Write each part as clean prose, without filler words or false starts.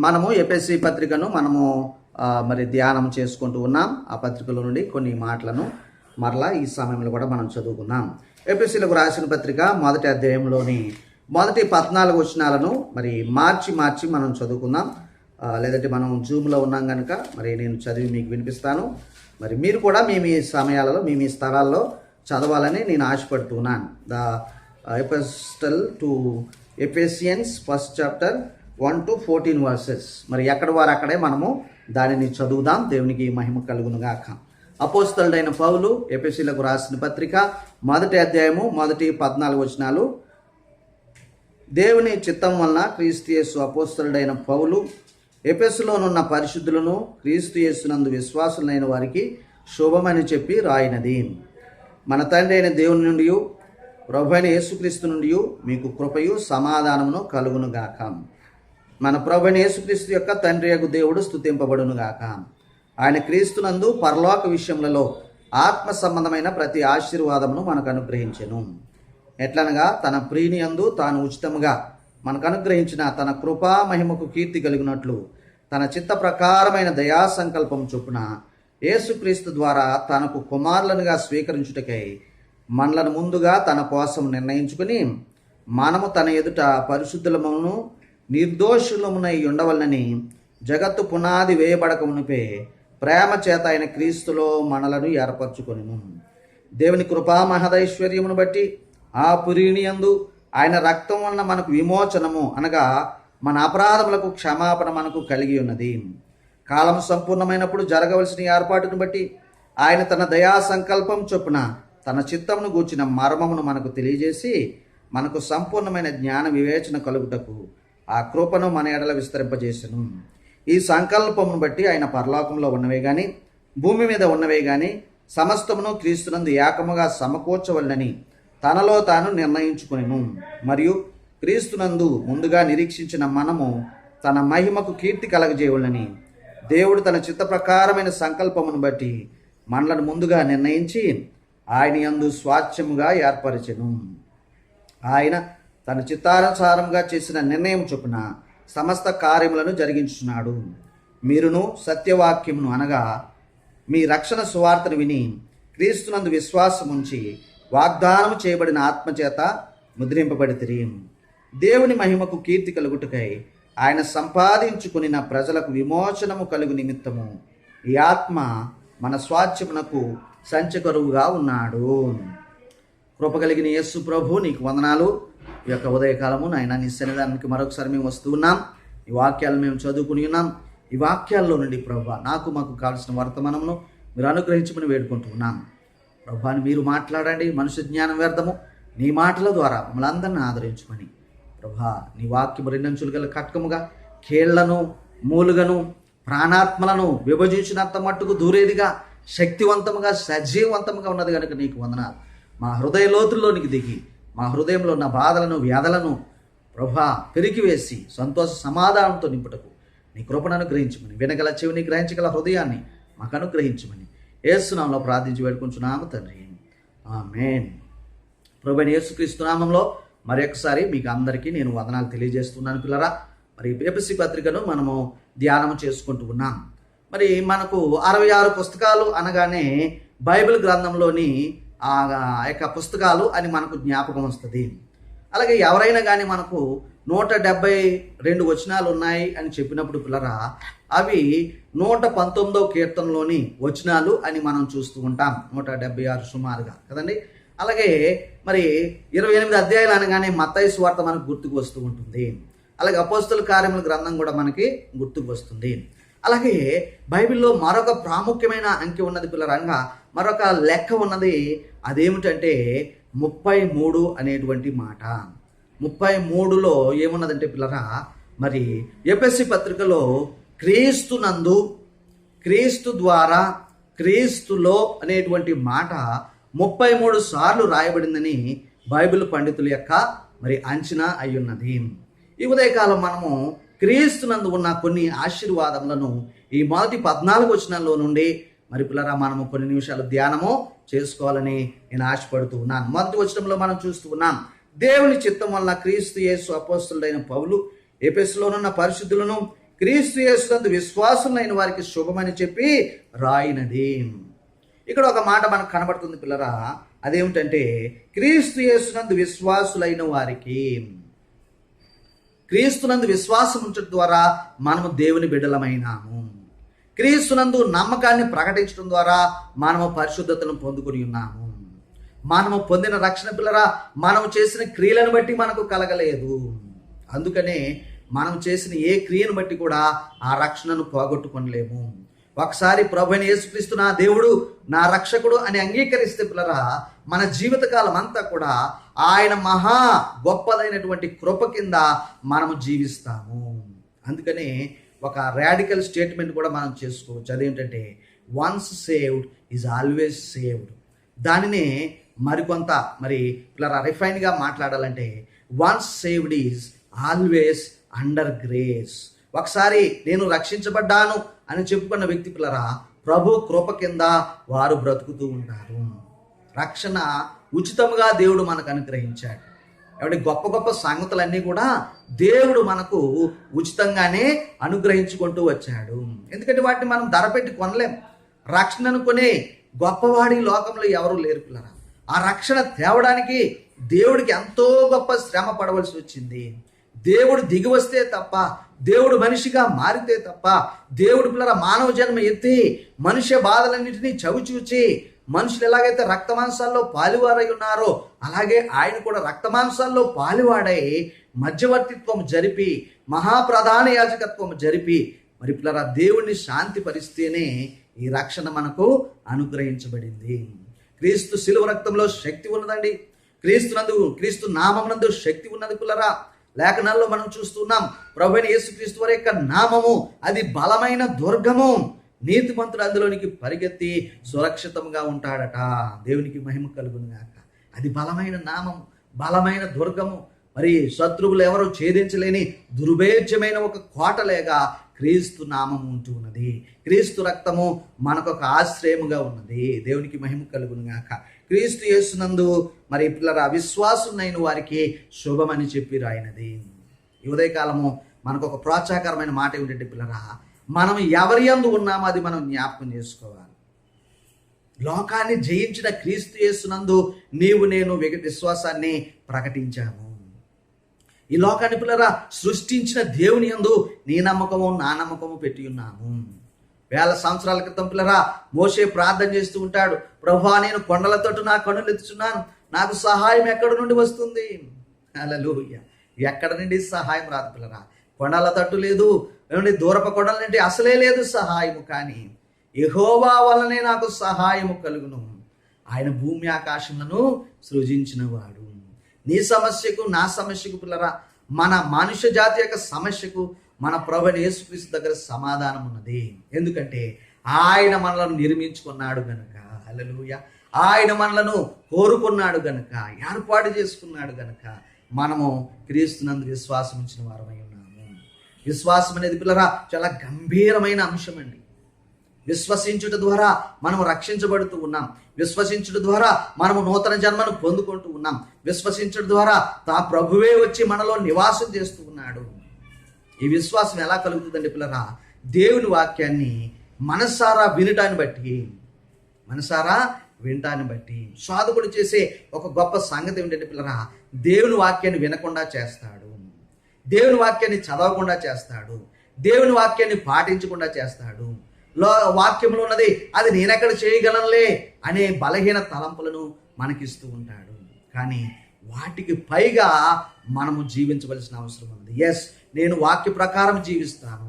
మనము ఎపిఎస్సి పత్రికను మరి ధ్యానం చేసుకుంటూ ఉన్నాం. ఆ పత్రికలో నుండి కొన్ని మాటలను మరలా ఈ సమయంలో కూడా మనం చదువుకుందాం. ఎపిఎస్సిలకు రాసిన పత్రిక మొదటి అధ్యాయంలోని మొదటి 14 వచనాలను మరి మార్చి మనం చదువుకుందాం. లేదంటే మనం జూమ్లో ఉన్నాం కనుక మరి నేను చదివి మీకు వినిపిస్తాను. మరి మీరు కూడా మీ సమయాలలో మీ స్థలాల్లో చదవాలని నేను ఆశపడుతున్నాను. The epistle to Ephesians 1st chapter 1 to 14 verses. మరి ఎక్కడ వారు అక్కడే మనము దానిని చదువుదాం. దేవునికి మహిమ కలుగునుగాక. అపోస్తలుడైన పౌలు ఎఫెసీలకు రాసిన పత్రిక మొదటి అధ్యాయము మొదటి 14 వచనాలు. దేవుని చిత్తం వలన క్రీస్తు యేసు అపోస్తలుడైన పౌలు ఎఫెసులోనున్న పరిశుద్ధులను క్రీస్తు యేసునందు విశ్వాసులైన వారికి శుభమని చెప్పి రాయినది. మన తండ్రి అయిన దేవుని నుండి ప్రభు అయిన యేసుక్రీస్తు నుండి మీకు కృపయు సమాధానమును కలుగునుగాక. మన ప్రభు అయిన యేసుక్రీస్తు యొక్క తండ్రి యొక్క దేవుడు స్తుతింపబడునుగాక. ఆయన క్రీస్తునందు పరలోక విషయములలో ఆత్మ సంబంధమైన ప్రతి ఆశీర్వాదమును మనకు అనుగ్రహించెను. ఎట్లనగా తన ప్రియుని యందు తాను ఉచితముగా మనకు అనుగ్రహించిన తన కృపా మహిమకు కీర్తి కలిగినట్లు తన చిత్త ప్రకారమైన దయా సంకల్పం చొప్పున యేసుక్రీస్తు ద్వారా తనకు కుమారులనుగా స్వీకరించుటకై మనలను ముందుగా తన కోసం నిర్ణయించుకుని మనము తన ఎదుట పరిశుద్ధులమును నిర్దోషులమునై ఉండవలనని జగత్తు పునాది వేయబడక మునిపే ప్రేమ చేత ఆయన క్రీస్తులో మనలను ఏర్పరచుకొనెను. దేవుని కృపా మహదైశ్వర్యమును బట్టి ఆ పురీని యందు ఆయన రక్తం వలన మనకు విమోచనము అనగా మన అపరాధములకు క్షమాపణ మనకు కలిగి ఉన్నది. కాలం సంపూర్ణమైనప్పుడు జరగవలసిన ఏర్పాటును బట్టి ఆయన తన దయా సంకల్పం చొప్పున తన చిత్తమును గూర్చిన మర్మమును మనకు తెలియజేసి మనకు సంపూర్ణమైన జ్ఞాన వివేచన కలుగుటకు ఆ కృపను మన ఎడల విస్తరింపజేసెను. ఈ సంకల్పమును బట్టి ఆయన పరలోకంలో ఉన్నవే గాని భూమి మీద ఉన్నవే గాని సమస్తమును క్రీస్తునందు ఏకముగా సమకూర్చవలనని తనలో తాను నిర్ణయించుకొనెను. మరియు క్రీస్తునందు ముందుగా నిరీక్షించిన మనము తన మహిమకు కీర్తి కలగజేయవలనని దేవుడు తన చిత్త ప్రకారమైన సంకల్పమును బట్టి మనలను ముందుగా నిర్ణయించి ఆయన యందు స్వాస్థ్యముగా ఏర్పరచెను. ఆయన తన చిత్తానుసారంగా చేసిన నిర్ణయం చొప్పున సమస్త కార్యములను జరిగించుచున్నాడు. మీరును సత్యవాక్యమును అనగా మీ రక్షణ సువార్తను విని క్రీస్తునందు విశ్వాసముంచి వాగ్దానము చేయబడిన ఆత్మచేత ముద్రింపబడితిరి. దేవుని మహిమకు కీర్తి కలుగుటకై ఆయన సంపాదించుకుని ప్రజలకు విమోచనము కలుగు నిమిత్తము ఈ ఆత్మ మన స్వాస్థ్యమునకు సంచకరువుగా ఉన్నాడు. కృపగలిగిన యేసు ప్రభు నీకు వందనాలు. ఈ యొక్క ఉదయకాలము నాయన నీ సన్నిధానానికి మరొకసారి మేము వస్తూ ఉన్నాం. ఈ వాక్యాలు మేము చదువుకుని ఉన్నాం. ఈ వాక్యాల్లో నుండి ప్రభు మాకు కావాల్సిన వర్తమానమును మీరు అనుగ్రహించమని వేడుకుంటూ ఉన్నాం. ప్రభాని మీరు మాట్లాడండి. మనుష్య జ్ఞానం వ్యర్థము. నీ మాటల ద్వారా మమ్మల్ని అందరినీ ఆదరించమని ప్రభా నీ వాక్యము రెండంచులు గల కట్కముగా కేళ్లను మూలుగను ప్రాణాత్మలను విభజించినంత మట్టుకు దూరేదిగా శక్తివంతముగా సజీవవంతముగా ఉన్నది కనుక నీకు వందనాలు. మా హృదయ లోతుల్లోనికి దిగి మా హృదయంలో ఉన్న బాధలను వ్యాధులను ప్రభా పెరిగివేసి సంతోష సమాధానంతో నింపుటకు నీ కృపను అనుగ్రహించమని వినగల చెవిని గ్రహించగల హృదయాన్ని మాకు అనుగ్రహించమని యేసు నామములో ప్రార్థించి వేడుకుంటున్నాము తండ్రి. ఆమేన్. ప్రభువైన యేసుక్రీస్తు నామములో మరొకసారి మీకు అందరికీ నేను వందనాలు తెలియజేస్తున్నాను పిల్లరా. మరి ఎపిఎస్సి పత్రికను మనము ధ్యానం చేసుకుంటూ ఉన్నాం. మరి మనకు 66 పుస్తకాలు అనగానే బైబిల్ గ్రంథంలోని ఆ యొక్క పుస్తకాలు అని మనకు జ్ఞాపకం వస్తుంది. అలాగే ఎవరైనా కానీ మనకు 172 వచనాలు ఉన్నాయి అని చెప్పినప్పుడు పిల్లరా అవి 119వ కీర్తనలోని వచనాలు అని మనం చూస్తూ ఉంటాం. 176 సుమారుగా కదండి. అలాగే మరి 28 అధ్యాయాలు అనగానే మత్తయి సువార్త మనకు గుర్తుకు వస్తూ ఉంటుంది. అలాగే అపోస్తలుల కార్యముల గ్రంథం కూడా మనకి గుర్తుకు వస్తుంది. అలాగే బైబిల్లో మరొక ప్రాముఖ్యమైన అంకె ఉన్నది పిల్లరంగా, మరొక లెక్క ఉన్నది. అదేమిటంటే 33 అనేటువంటి మాట. 33లో ఏమున్నదంటే పిల్లరా మరి ఎపిఎస్సి పత్రికలో క్రీస్తునందు, క్రీస్తు ద్వారా, క్రీస్తులో అనేటువంటి మాట 33 సార్లు రాయబడిందని బైబిల్ పండితుల యొక్క మరి అంచనా అయ్యున్నది. ఈ ఉదయకాలం మనము క్రీస్తునందు ఉన్న కొన్ని ఆశీర్వాదములను ఈ మొదటి 14 వచనాల్లో నుండి మరి పిల్లరా మనము కొన్ని నిమిషాలు ధ్యానము చేసుకోవాలని నేను ఆశపడుతూ ఉన్నాను. మొదటి వచనంలో మనం చూస్తూ ఉన్నాం, దేవుని చిత్తం వలన క్రీస్తు యేసు అపోస్తలుడైన పౌలు ఎఫెసులోనున్న పరిశుద్ధులను క్రీస్తు యేసునందు విశ్వాసులైన వారికి శుభమని చెప్పి రాయినది. ఇక్కడ ఒక మాట మనకు కనబడుతుంది పిల్లరా, అదేమిటంటే క్రీస్తు యేసునందు విశ్వాసులైన వారికి. క్రీస్తునందు విశ్వాసం ఉంచడం ద్వారా మనము దేవుని బిడ్డలమైనాము. క్రీస్తునందు నమ్మకాన్ని ప్రకటించడం ద్వారా మనము పరిశుద్ధతను పొందుకొని ఉన్నాము. మనము పొందిన రక్షణ పిల్లరా మనము చేసిన క్రియలను బట్టి మనకు కలగలేదు. అందుకనే మనం చేసిన ఏ క్రియను బట్టి కూడా ఆ రక్షణను పోగొట్టుకొనలేము. ఒకసారి ప్రభువైన యేసుక్రీస్తు నా దేవుడు నా రక్షకుడు అని అంగీకరిస్తే పిల్లరా మన జీవితకాలం అంతా కూడా ఆయన మహా గొప్పదైనటువంటి కృప కింద మనము జీవిస్తాము. అందుకనే ఒక రాడికల్ స్టేట్మెంట్ కూడా మనం చేసుకోవచ్చు. అదేంటంటే once saved is always saved. దానినే మరికొంత పిల్లరా రిఫైన్గా మాట్లాడాలంటే once saved is always under grace. ఒకసారి నేను రక్షించబడ్డాను అని చెప్పుకున్న వ్యక్తి పిల్లరా ప్రభు కృప కింద వారు బ్రతుకుతూ ఉంటారు. రక్షణ ఉచితంగా దేవుడు మనకు అనుగ్రహించాడు. కాబట్టి గొప్ప గొప్ప సంగతులన్నీ కూడా దేవుడు మనకు ఉచితంగానే అనుగ్రహించుకుంటూ వచ్చాడు. ఎందుకంటే వాటిని మనం ధర పెట్టి కొనలేం. రక్షణను కొనే గొప్పవాడి లోకంలో ఎవరూ లేరు పిల్లరా. ఆ రక్షణ తేవడానికి దేవుడికి ఎంతో గొప్ప శ్రమ పడవలసి వచ్చింది. దేవుడు దిగి వస్తే తప్ప, దేవుడు మనిషిగా మారితే తప్ప, దేవుడు పిల్లల మానవ జన్మ ఎత్తి మనుష్య బాధలన్నింటినీ చవిచూచి మనుషులు ఎలాగైతే రక్తమాంసాల్లో పాలువారై ఉన్నారో అలాగే ఆయన కూడా రక్తమాంసాల్లో పాలువాడై మధ్యవర్తిత్వం జరిపి మహాప్రధాన యాజకత్వం జరిపి పిల్లల దేవుణ్ణి శాంతి పరిస్తేనే ఈ రక్షణ మనకు అనుగ్రహించబడింది. క్రీస్తు శిలువ రక్తంలో శక్తి ఉన్నదండి. క్రీస్తు నామమునందు శక్తి ఉన్నది పిల్లరా. లేఖనాల్లో మనం చూస్తున్నాం ప్రభువైన యేసుక్రీస్తు వారి యొక్క నామము అది బలమైన దుర్గము. నీతిమంతుడు అందులోనికి పరిగెత్తి సురక్షితంగా ఉంటాడట. దేవునికి మహిమ కలుగును గాక. అది బలమైన నామము, బలమైన దుర్గము. శత్రువులు ఎవరు ఛేదించలేని దుర్భేద్యమైన ఒక కోటలేగా క్రీస్తు నామము ఉంటూ ఉన్నది. క్రీస్తు రక్తము మనకొక ఆశ్రయముగా ఉన్నది. దేవునికి మహిమ కలుగును గాక. క్రీస్తు యేసునందు పిల్లల అవిశ్వాసులైన వారికి శుభమని చెప్పి రాయినది. ఈ ఉదయకాలము మనకు ఒక ప్రోత్సాహకరమైన మాట ఏమిటంటే పిల్లరా మనం ఎవరి యందు ఉన్నామో అది మనం జ్ఞాపకం చేసుకోవాలి. లోకాన్ని జయించిన క్రీస్తు యేసునందు నీవు నేను విశ్వాసాన్ని ప్రకటించాము. ఈ లోకాన్ని పిల్లరా సృష్టించిన దేవుని యందు నీ నమ్మకము నా నమ్మకము పెట్టి ఉన్నాము. వేల సంవత్సరాల క్రితం పిల్లరా మోషే ప్రార్థన చేస్తూ ఉంటాడు, ప్రభువా నేను కొండల తట్టు నా కన్నులు ఎత్తుచున్నాను, నాకు సహాయం ఎక్కడి నుండి వస్తుంది? హల్లెలూయా. ఎక్కడ నుండి సహాయం రాదు పిల్లరా. కొండల తట్టు లేదు, దూరపు కొండల నుండి అసలే లేదు సహాయము. కానీ యెహోవా వలనే నాకు సహాయము కలుగును. ఆయన భూమి ఆకాశములను సృజించినవాడు. నీ సమస్యకు నా సమస్యకు పిల్లరా మన మనుష్య జాతి యొక్క సమస్యకు మన ప్రభువైన యేసుక్రీస్తు దగ్గర సమాధానం ఉన్నది. ఎందుకంటే ఆయన మనలను నిర్మించుకున్నాడు గనుక. హల్లెలూయా. ఆయన మనలను కోరుకున్నాడు గనుక, ఏర్పాటు చేసుకున్నాడు గనుక మనము క్రీస్తునందు విశ్వాసం ఉంచిన వారమై ఉన్నాము. విశ్వాసం అనేది పిల్లరా చాలా గంభీరమైన అంశం అండి. విశ్వసించుట ద్వారా మనము రక్షించబడుతూ ఉన్నాం. విశ్వసించుట ద్వారా మనము నూతన జన్మను పొందుకుంటూ ఉన్నాం. విశ్వసించుట ద్వారా తా ప్రభువే వచ్చి మనలో నివాసం చేస్తూ ఉన్నాడు. ఈ విశ్వాసం ఎలా కలుగుతుందండి పిల్లరా? దేవుని వాక్యాన్ని మనసారా వినటాన్ని బట్టి సాధకుడు చేసే ఒక గొప్ప సంగతి ఏంటంటే పిల్లరా దేవుని వాక్యాన్ని వినకుండా చేస్తాడు, దేవుని వాక్యాన్ని చదవకుండా చేస్తాడు, దేవుని వాక్యాన్ని పాటించకుండా చేస్తాడు. వాక్యంలో ఉన్నది అది నేనెక్కడ చేయగలనులే అనే బలహీన తలంపులను మనకిస్తూ ఉంటాడు. కానీ వాటికి పైగా మనము జీవించవలసిన అవసరం ఉంది. ఎస్, నేను వాక్య ప్రకారం జీవిస్తాను.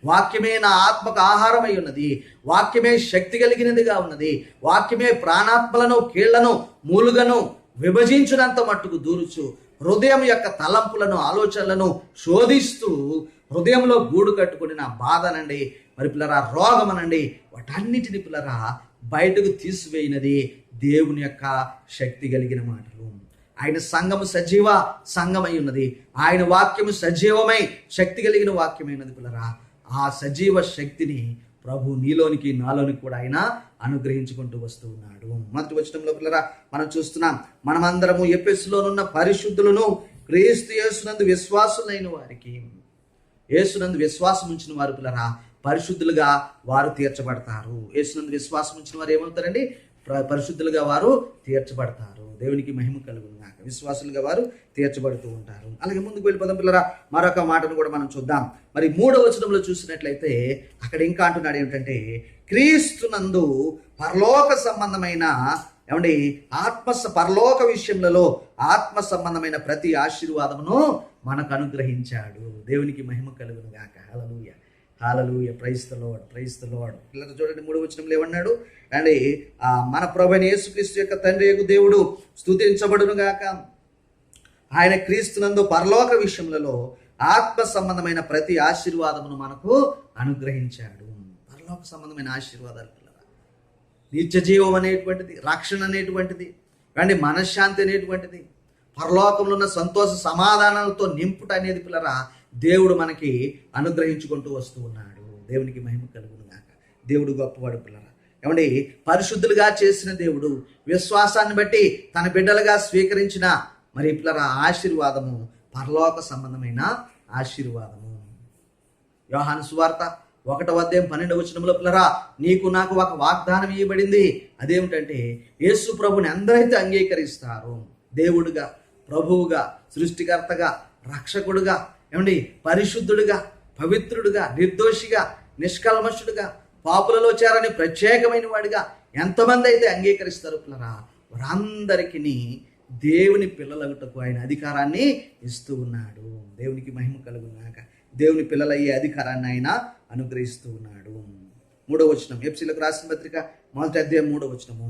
వాక్యమే నా ఆత్మకు ఆహారమై ఉన్నది. వాక్యమే శక్తి కలిగినదిగా ఉన్నది. వాక్యమే ప్రాణాత్మలను కీళ్లను మూలుగను విభజించినంత మట్టుకు దూరుచు హృదయం యొక్క తలంపులను ఆలోచనలను శోధిస్తూ హృదయంలో గూడు కట్టుకుని నా బాధనండి పిల్లరా రోగమనండి వాటన్నిటిని పిల్లరా బయటకు తీసివేయినది దేవుని యొక్క శక్తి కలిగిన మాటలు. ఆయన సంఘము సజీవ సంఘమై ఉన్నది. ఆయన వాక్యము సజీవమై శక్తి కలిగిన వాక్యమైనది పిల్లరా. ఆ సజీవ శక్తిని ప్రభు నీలోనికి నాలోనికి కూడా ఆయన అనుగ్రహించుకుంటూ వస్తూ ఉన్నాడు. మొదటి వచనంలో పిల్లరా మనం చూస్తున్నాం, మనమందరము ఎఫెసులోనున్న పరిశుద్ధులను క్రీస్తు యేసునందు విశ్వాసులైన వారికి యేసునందు విశ్వాసం ఉంచిన వారు పిల్లరా పరిశుద్ధులుగా వారు తీర్చబడతారు. యేసునందు విశ్వాసం ఉంచిన వారు ఏమవుతారండి? పరిశుద్ధులుగా వారు తీర్చబడతారు. దేవునికి మహిమ కలుగును గాక. విశ్వాసులుగా వారు తీర్చబడుతూ ఉంటారు. అలాగే ముందుకు వెళ్ళిపోదాం పిల్లరా. మరొక మాటను కూడా మనం చూద్దాం. మరి 3వ వచనంలో చూసినట్లయితే అక్కడ ఇంకా అంటున్నాడు ఏమిటంటే, క్రీస్తునందు పరలోక సంబంధమైన ఏమండి పరలోక విషయములలో ఆత్మ సంబంధమైన ప్రతి ఆశీర్వాదమును మనకు అనుగ్రహించాడు. దేవునికి మహిమ కలుగును గాక. హల్లెలూయా, హల్లెలూయా, praise the lord, praise the lord. పిల్లలు చూడండి 3వ వచనంలో ఏమన్నాడు అండి, మన ప్రభువైన యేసుక్రీస్తు యొక్క తండ్రి యొక్క దేవుడు స్తుతించబడును గాక. ఆయన క్రీస్తునందు పరలోక విషయములలో ఆత్మ సంబంధమైన ప్రతి ఆశీర్వాదమును మనకు అనుగ్రహించాడు. పరలోక సంబంధమైన ఆశీర్వాదాలు పిల్లరా, నిత్య జీవం అనేటువంటిది, రక్షణ అనేటువంటిది, అండి మనశ్శాంతి అనేటువంటిది, పరలోకంలో ఉన్న సంతోష సమాధానాలతో నింపుట అనేది పిల్లరా దేవుడు మనకి అనుగ్రహించుకుంటూ వస్తూ ఉన్నాడు. దేవునికి మహిమ కలుగును గాక. దేవుడు గొప్పవాడు పిల్లరా. ఏమండి పరిశుద్ధులుగా చేసిన దేవుడు విశ్వాసాన్ని బట్టి తన బిడ్డలుగా స్వీకరించిన మరి పిల్లరా ఆశీర్వాదము పరలోక సంబంధమైన ఆశీర్వాదము. యోహాను సువార్త 1వ అధ్యాయం 12వ వచనంలో పిల్లరా, నీకు నాకు ఒక వాగ్దానం ఇవ్వబడింది. అదేమిటంటే యేసు ప్రభుని అందరైతే అంగీకరిస్తారు దేవుడుగా, ప్రభువుగా, సృష్టికర్తగా, రక్షకుడుగా, ఏమండి పరిశుద్ధుడుగా, పవిత్రుడుగా, నిర్దోషిగా, నిష్కల్మషుడుగా, పాపులలో చేరని ప్రత్యేకమైన వాడిగా ఎంతమంది అయితే అంగీకరిస్తారు పిల్లరా, వారందరికీ దేవుని పిల్లలగుటకు ఆయన అధికారాన్ని ఇస్తూ ఉన్నాడు. దేవునికి మహిమ కలుగునాక. దేవుని పిల్లలయ్యే అధికారాన్ని ఆయన అనుగ్రహిస్తూ ఉన్నాడు. 3వ వచనం, ఎఫెసీయులకు రాసిన పత్రిక 1వ అధ్యాయం 3వ వచనము,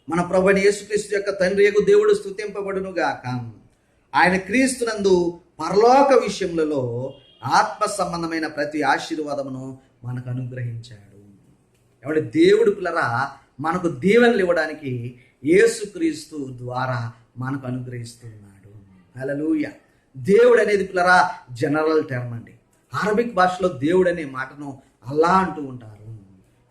మన ప్రభువైన యేసుక్రీస్తు యొక్క తండ్రి యొక్క దేవుడు స్తుతింపబడును గాక. ఆయన క్రీస్తునందు పరలోక విషయములలో ఆత్మ సంబంధమైన ప్రతి ఆశీర్వాదమును మనకు అనుగ్రహించాడు. ఎవడి దేవుడు పిల్లరా మనకు దీవెనలు ఇవ్వడానికి యేసుక్రీస్తు ద్వారా మనకు అనుగ్రహిస్తున్నాడు. హల్లెలూయా. దేవుడు అనేది పిల్లరా జనరల్ టర్మ్ అండి. అరబిక్ భాషలో దేవుడు అనే మాటను అల్లా అంటూ ఉంటారు.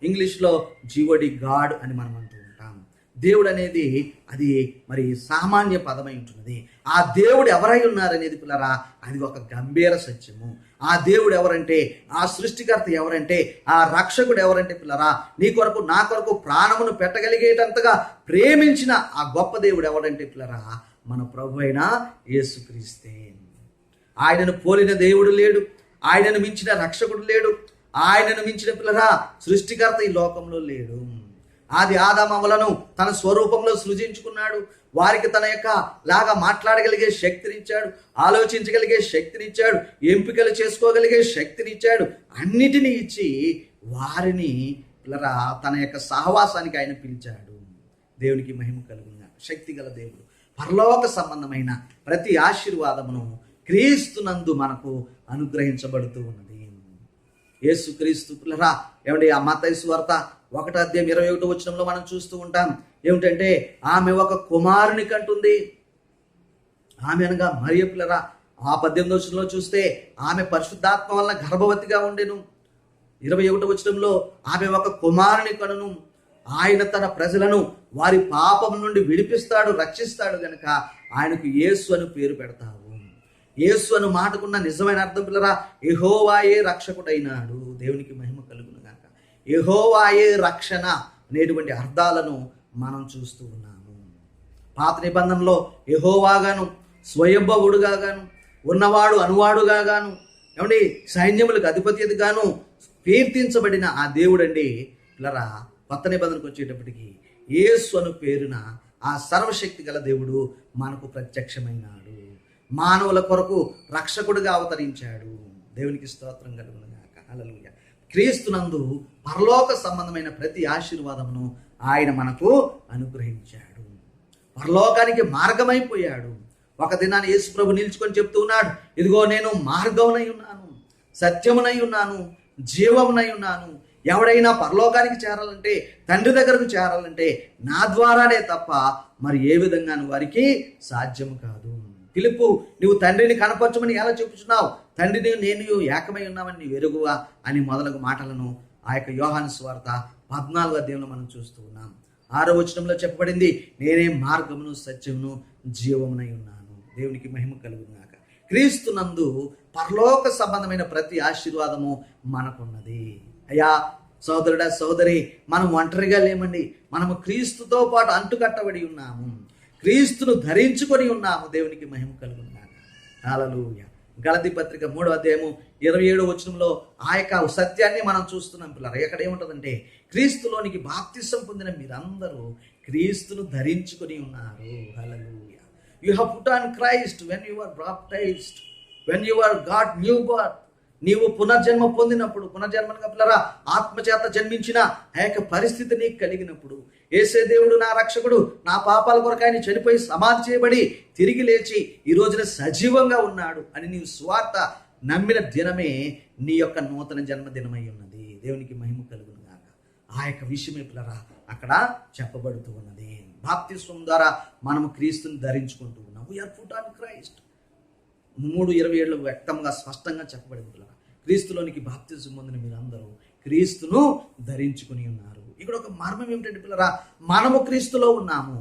ఇంగ్లీష్లో జీవోడి గాడ్ అని మనం అంటూ ఉంటాం. దేవుడు అనేది అది మరి సామాన్య పదమై ఉంటున్నది. ఆ దేవుడు ఎవరై ఉన్నారనేది పిల్లరా అది ఒక గంభీర సత్యము. ఆ దేవుడు ఎవరంటే, ఆ సృష్టికర్త ఎవరంటే, ఆ రక్షకుడు ఎవరంటే పిల్లరా నీ కొరకు నా కొరకు ప్రాణమును పెట్టగలిగేటంతగా ప్రేమించిన ఆ గొప్ప దేవుడు ఎవరంటే పిల్లరా మన ప్రభు అయిన యేసుక్రీస్తే. ఆయనను పోలిన దేవుడు లేడు, ఆయనను మించిన రక్షకుడు లేడు, ఆయనను మించిన పిల్లరా సృష్టికర్త ఈ లోకంలో లేడు. ఆది ఆదామవలను తన స్వరూపంలో సృజించుకున్నాడు. వారికి తన యొక్క లాగా మాట్లాడగలిగే శక్తినిచ్చాడు, ఆలోచించగలిగే శక్తినిచ్చాడు, ఎంపికలు చేసుకోగలిగే శక్తినిచ్చాడు. అన్నిటినీ ఇచ్చి వారిని పిల్లరా తన యొక్క సహవాసానికి ఆయన పిలిచాడు. దేవునికి మహిమ కలుగుగా. శక్తి గల దేవుడు పరలోక సంబంధమైన ప్రతి ఆశీర్వాదమును క్రీస్తునందు మనకు అనుగ్రహించబడుతూ ఉన్నది. యేసు క్రీస్తు పిల్లరా ఏమండి ఆ మత్తయి సువార్త 1వ అధ్యాయం 21వ వచనంలో మనం చూస్తూ ఉంటాం. ఏమిటంటే ఆమె ఒక కుమారుని కంటుంది. ఆమె అనగా మరియ పిల్లరా. ఆ 18వ వచనంలో చూస్తే ఆమె పరిశుద్ధాత్మ వలన గర్భవతిగా ఉండెను. 21వ వచనంలో ఆమె ఒక కుమారుని కనును, ఆయన తన ప్రజలను వారి పాపం నుండి విడిపిస్తాడు, రక్షిస్తాడు గనుక ఆయనకు యేసు అని పేరు పెడతావు. యేసు అను మాటకున్న నిజమైన అర్థం పిల్లరా యెహోవాయే రక్షకుడైనాడు. దేవునికి మహిమ కలుగును గాక. యెహోవాయే రక్షణ అనేటువంటి అర్థాలను మనం చూస్తూ ఉన్నాము. పాత నిబంధనలో యెహోవాగాను, స్వయంభవుడుగా గాను, ఉన్నవాడు అనువాడుగా గాను, ఏమండి సైన్యములకు అధిపతిగాను కీర్తించబడిన ఆ దేవుడండి పిల్లరా కొత్త నిబంధనకు వచ్చేటప్పటికి యేసు అను పేరున ఆ సర్వశక్తి గల దేవుడు మనకు ప్రత్యక్షమైనాడు. మానవుల కొరకు రక్షకుడుగా అవతరించాడు. దేవునికి స్తోత్రం కలుగును గాక. హల్లెలూయా. క్రీస్తునందు పరలోక సంబంధమైన ప్రతి ఆశీర్వాదమును ఆయన మనకు అనుగ్రహించాడు. పరలోకానికి మార్గమైపోయాడు. ఒక దినాన్ని యేసు ప్రభు నిల్చుకొని చెప్తూ ఉన్నాడు, ఇదిగో నేను మార్గమునై ఉన్నాను, సత్యమునై ఉన్నాను, జీవమునై ఉన్నాను. ఎవడైనా పరలోకానికి చేరాలంటే, తండ్రి దగ్గరకు చేరాలంటే నా ద్వారానే తప్ప మరి ఏ విధంగాను వారికి సాధ్యము కాదు. ఫిలిప్పు, నువ్వు తండ్రిని కనపరచమని ఎలా చెప్పుచున్నావు? తండ్రిని నేను ఏకమై ఉన్నామని నీవు ఎరుగువా అని మొదలగు మాటలను ఆ యొక్క యోహాను సువార్త 14వ అధ్యాయంలో మనం చూస్తూ ఉన్నాం. 6వ వచనంలో చెప్పబడింది, నేనే మార్గమును, సత్యమును, జీవమునై ఉన్నాను. దేవునికి మహిమ కలుగును గాక. క్రీస్తునందు పరలోక సంబంధమైన ప్రతి ఆశీర్వాదము మనకున్నది. అయ్యా సోదరుడా సోదరి, మనం ఒంటరిగా లేమండి. మనము క్రీస్తుతో పాటు అంటుకట్టబడి ఉన్నాము, క్రీస్తును ధరించుకొని ఉన్నాము. దేవునికి మహిమ కలుగును. హల్లెలూయా. గలతీ పత్రిక 3వ అధ్యాయము 27వ వచనంలో ఆ యొక్క సత్యాన్ని మనం చూస్తున్నాం పిల్లలు. ఎక్కడ ఏముంటుందంటే, క్రీస్తులోనికి బాప్తిసం పొందిన మీరందరూ క్రీస్తును ధరించుకొని ఉన్నారు. హల్లెలూయా. You have put on Christ when you are baptized, when you are got new birth. నీవు పునర్జన్మ పొందినప్పుడు, పునర్జన్మగా పిల్లరా ఆత్మచేత జన్మించిన ఆ యొక్క పరిస్థితి నీకు కలిగినప్పుడు, యేసే దేవుడు నా రక్షకుడు, నా పాపాల కొరకు ఆయన చనిపోయి సమాధి చేయబడి తిరిగి లేచి ఈ రోజున సజీవంగా ఉన్నాడు అని నీవు స్వార్థ నమ్మిన దినమే నీ యొక్క నూతన జన్మదినమై ఉన్నది. దేవునికి మహిమ కలుగును గాక. ఆ యొక్క విషయమే పిల్లరా అక్కడ చెప్పబడుతూ ఉన్నది. బాప్తిస్వం ద్వారా మనము క్రీస్తుని ధరించుకుంటూ ఉన్నాం. We are put on Christ. 3:27 వ్యక్తంగా స్పష్టంగా చెప్పబడింది పిల్లరా, క్రీస్తులోనికి బాప్తిసం పొందిన మీరందరూ క్రీస్తును ధరించుకుని ఉన్నారు. ఇక్కడ ఒక మర్మం ఏమిటంటే పిల్లరా, మనము క్రీస్తులో ఉన్నాము,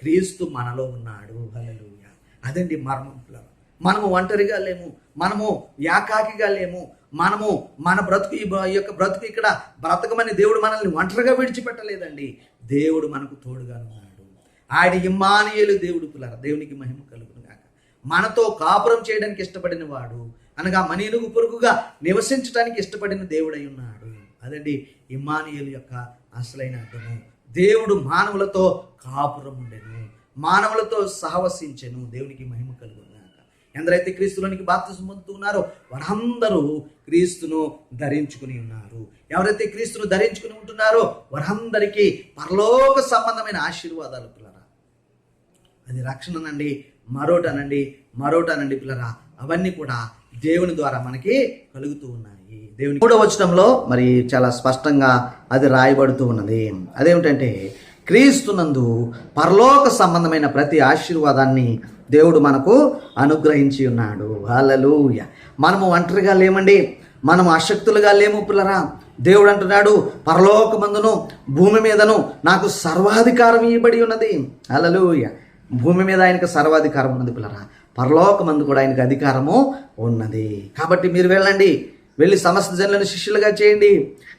క్రీస్తు మనలో ఉన్నాడు. హల్లెలూయా. అదండి మర్మం పిల్లరా. మనము ఒంటరిగా లేము, మనము ఏకాకిగా లేము, మనము మన బ్రతుకు ఈ యొక్క బ్రతుకు ఇక్కడ బ్రతకమని దేవుడు మనల్ని ఒంటరిగా విడిచిపెట్టలేదండి. దేవుడు మనకు తోడుగా ఉన్నాడు. ఆయన ఇమ్మానుయేలు దేవుడు పిల్లరా. దేవునికి మహిమ కలుగును గాక. మనతో కాపురం చేయడానికి ఇష్టపడిన వాడు, అనగా మన ఇరుగు పొరుగుగా నివసించడానికి ఇష్టపడిన దేవుడై ఉన్నాడు. అదండి ఇమ్మానుయేలు యొక్క అసలైన అర్థము. దేవుడు మానవులతో కాపురం ఉండెను, మానవులతో సహవసించెను. దేవునికి మహిమ కలుగును గాక. ఎందరైతే క్రీస్తులోనికి బాప్తిసం పొందుతూ ఉన్నారో వారందరూ క్రీస్తును ధరించుకుని ఉన్నారు. ఎవరైతే క్రీస్తును ధరించుకుని ఉంటున్నారో వారందరికీ పరలోక సంబంధమైన ఆశీర్వాదాలు పిల్లరా. అది రక్షణనండి, మరోటనండి పిల్లరా. అవన్నీ కూడా దేవుని ద్వారా మనకి కలుగుతూ ఉన్నాయి. దేవుని 3వ వచనంలో మరి చాలా స్పష్టంగా అది రాయబడుతూ ఉన్నది. అదేమిటంటే, క్రీస్తునందు పరలోక సంబంధమైన ప్రతి ఆశీర్వాదాన్ని దేవుడు మనకు అనుగ్రహించి ఉన్నాడు. హల్లెలూయా. మనము ఒంటరిగా లేమండి, మనము అశక్తులుగా లేము పిల్లరా. దేవుడు అంటున్నాడు, పరలోకమందును భూమి మీదను నాకు సర్వాధికారం ఇవ్వబడి ఉన్నది. హల్లెలూయా. భూమి మీద ఆయనకు సర్వాధికారం ఉన్నది పిల్లరా, పరలోకమందు కూడా ఆయనకు అధికారము ఉన్నది. కాబట్టి మీరు వెళ్ళి సమస్త జనులను శిష్యులుగా చేయండి,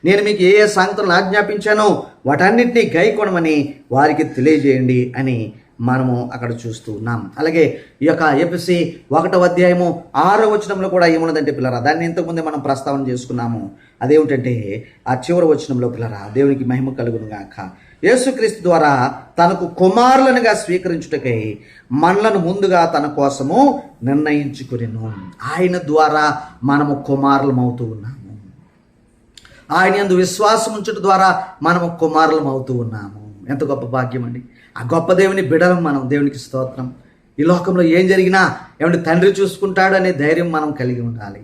నేను మీకు ఏ సంగతులను ఆజ్ఞాపించానో వాటన్నిటినీ గైకొనమని వారికి తెలియజేయండి అని మనము అక్కడ చూస్తూ ఉన్నాం. అలాగే ఈ యొక్క ఎఫెసీ 1వ అధ్యాయము 6వ వచనంలో కూడా ఏమున్నదంటే పిల్లరా, దాన్ని ఇంతకుముందే మనం ప్రస్తావన చేసుకున్నాము. అదేమిటంటే ఆ చివరి వచనంలో పిల్లరా, దేవునికి మహిమ కలుగును గాక, యేసుక్రీస్తు ద్వారా తనకు కుమారులనుగా స్వీకరించుటకై మనలను ముందుగా తన కోసము నిర్ణయించుకునేను. ఆయన ద్వారా మనము కుమారులమవుతూ ఉన్నాము. ఆయన యందు విశ్వాసం ఉంచుట ద్వారా మనము కుమారులమవుతూ ఉన్నాము. ఎంత గొప్ప భాగ్యం అండి. ఆ గొప్ప దేవుని బిడలం మనం. దేవునికి స్తోత్రం. ఈ లోకంలో ఏం జరిగినా ఏమంటే తండ్రి చూసుకుంటాడు అనే ధైర్యం మనం కలిగి ఉండాలి.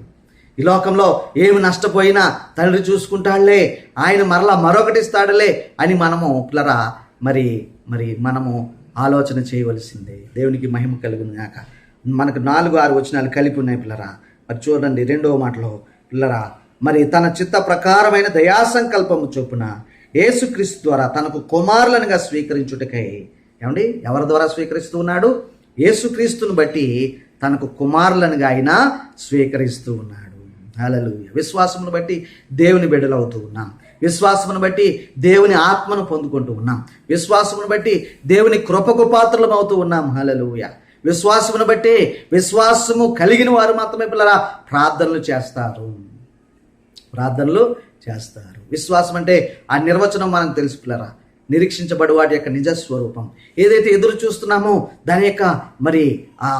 ఈ లోకంలో ఏమి నష్టపోయినా తండ్రి చూసుకుంటాడులే, ఆయన మరలా మరొకటి ఇస్తాడులే అని మనము పిల్లరా మరి మనము ఆలోచన చేయవలసిందే. దేవునికి మహిమ కలుగును గాక. మనకు 4-6 వచనాలు కలిపి ఉన్నాయి పిల్లరా. మరి చూడండి 2వ మాటలో పిల్లరా, మరి తన చిత్త ప్రకారమైన దయాసంకల్పము చొప్పున యేసుక్రీస్తు ద్వారా తనకు కుమారులనుగా స్వీకరించుటకై, ఏమండి ఎవరి ద్వారా స్వీకరిస్తూ ఉన్నాడు? యేసుక్రీస్తుని బట్టి తనకు కుమారులనుగా ఆయన స్వీకరిస్తూ ఉన్నాడు. హల్లెలూయా. విశ్వాసమును బట్టి దేవుని బిడ్డలవుతూ ఉన్నాం. విశ్వాసమును బట్టి దేవుని ఆత్మను పొందుకుంటూ ఉన్నాం. విశ్వాసమును బట్టి దేవుని కృపకు పాత్రలం అవుతూ ఉన్నాం. హల్లెలూయా. విశ్వాసమును బట్టి, విశ్వాసము కలిగిన వారు మాత్రమే పిల్లరా ప్రార్థనలు చేస్తారు. విశ్వాసం అంటే ఆ నిర్వచనం మనకు తెలుసు పిల్లరా, నిరీక్షించబడి వాటి యొక్క నిజస్వరూపం. ఏదైతే ఎదురు చూస్తున్నామో దాని యొక్క మరి ఆ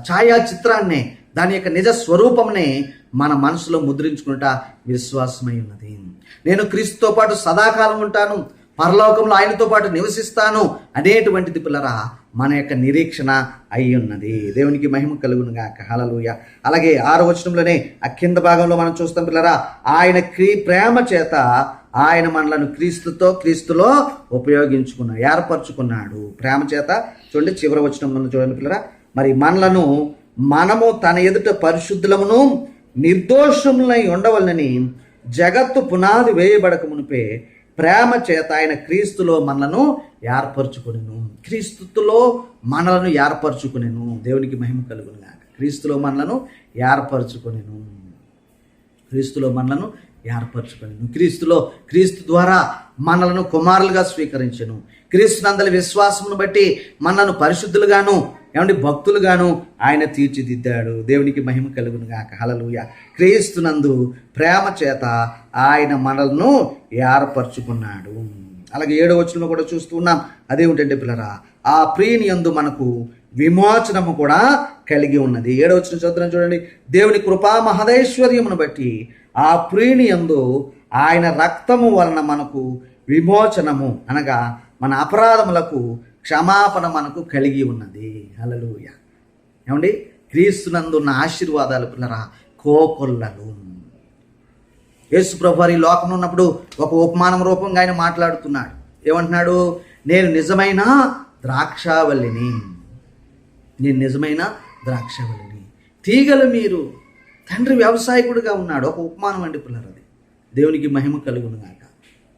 ఛాయాచిత్రాన్నే, దాని యొక్క నిజ స్వరూపంనే మన మనసులో ముద్రించుకుంట విశ్వాసమై ఉన్నది. నేను క్రీస్తుతో పాటు సదాకాలం ఉంటాను, పరలోకంలో ఆయనతో పాటు నివసిస్తాను అనేటువంటిది పిల్లరా మన యొక్క నిరీక్షణ అయి ఉన్నది. దేవునికి మహిమ కలుగును గాక. హల్లెలూయా. అలాగే 6వ వచనంలోనే ఆ కింద భాగంలో మనం చూస్తాం పిల్లరా, ఆయన ప్రేమ చేత ఆయన మనలను క్రీస్తులో ఏర్పరచుకున్నాడు. ప్రేమ చేత చూడండి చివరి వచనంలో చూడండి పిల్లరా, మరి మనము తన ఎదుట పరిశుద్ధులమును నిర్దోషములై ఉండవలనని జగత్తు పునాది వేయబడక మునిపే ప్రేమ చేత ఆయన క్రీస్తులో మనలను ఏర్పరచుకునేను. క్రీస్తులో మనలను ఏర్పరచుకునేను. దేవునికి మహిమ కలుగును గాక. క్రీస్తులో మనలను ఏర్పరచుకొనెను. క్రీస్తులో మనలను ఏర్పరచుకొనెను. క్రీస్తు ద్వారా మనలను కుమారులుగా స్వీకరించెను. క్రీస్తునందలి విశ్వాసమును బట్టి మనలను పరిశుద్ధులుగాను భక్తులుగాను ఆయన తీర్చిదిద్దాడు. దేవునికి మహిమ కలుగును గాక. హల్లెలూయా. క్రీస్తునందు ప్రేమ చేత ఆయన మనలను ఏర్పరచుకున్నాడు. అలాగే 7వ వచనంలో కూడా చూస్తూ ఉన్నాం. అదేమిటంటే పిల్లరా, ఆ ప్రియుని యందు మనకు విమోచనము కూడా కలిగి ఉన్నది. 7వ వచనం చదువుతున్నాం చూడండి. దేవుని కృపా మహదైశ్వర్యమును బట్టి ఆ ప్రియుని యందు ఆయన రక్తము వలన మనకు విమోచనము, అనగా మన అపరాధములకు క్షమాపణ మనకు కలిగి ఉన్నది. హల్లెలూయా. ఏమండి, క్రీస్తునందున్న ఆశీర్వాదాలు పిల్లరా కోకొల్లలు. యేసు ప్రభు వారి లోకంలో ఉన్నప్పుడు ఒక ఉపమానం రూపంగా ఆయన మాట్లాడుతున్నాడు. ఏమంటున్నాడు? నేను నిజమైన ద్రాక్షావల్లిని, తీగలు మీరు. తండ్రి వ్యవసాయకుడిగా ఉన్నాడు. ఒక ఉపమానం అండి పిల్లలు. అది దేవునికి మహిమ కలుగును గాక.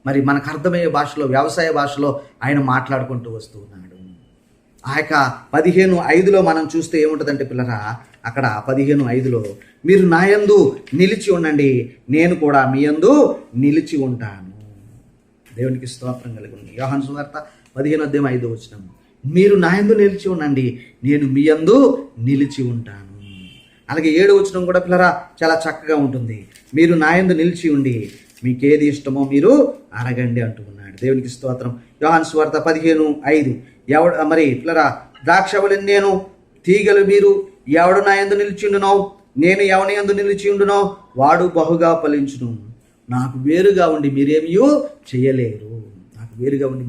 మరి మనకు అర్థమయ్యే భాషలో, వ్యవసాయ భాషలో ఆయన మాట్లాడుకుంటూ వస్తూ ఉన్నాడు. ఆ యొక్క 15:5 మనం చూస్తే ఏముంటుందంటే పిల్లరా, అక్కడ 15:5 మీరు నా యందు నిలిచి ఉండండి, నేను కూడా మీ యందు నిలిచి ఉంటాను. దేవునికి స్తోత్రం కలుగును. యోహాను సువార్త 15:5 మీరు నా యందు నిలిచి ఉండండి, నేను మీ యందు నిలిచి ఉంటాను. అలాగే 7వ వచనం కూడా పిల్లరా చాలా చక్కగా ఉంటుంది. మీరు నా యందు నిలిచి ఉండి మీకేది ఇష్టమో మీరు అడగండి అంటూ ఉన్నాడు. దేవునికి స్తోత్రం. యోహాను సువార్త 15:5 మరి పిల్లరా, ద్రాక్షవల్లిని నేను, తీగలు మీరు. ఎవడు నా యందు నిలిచి ఉండునో, నేను ఎవని యందు నిలిచి ఉండునో వాడు బహుగా ఫలించును. నాకు వేరుగా ఉండి మీరేమీ చేయలేరు.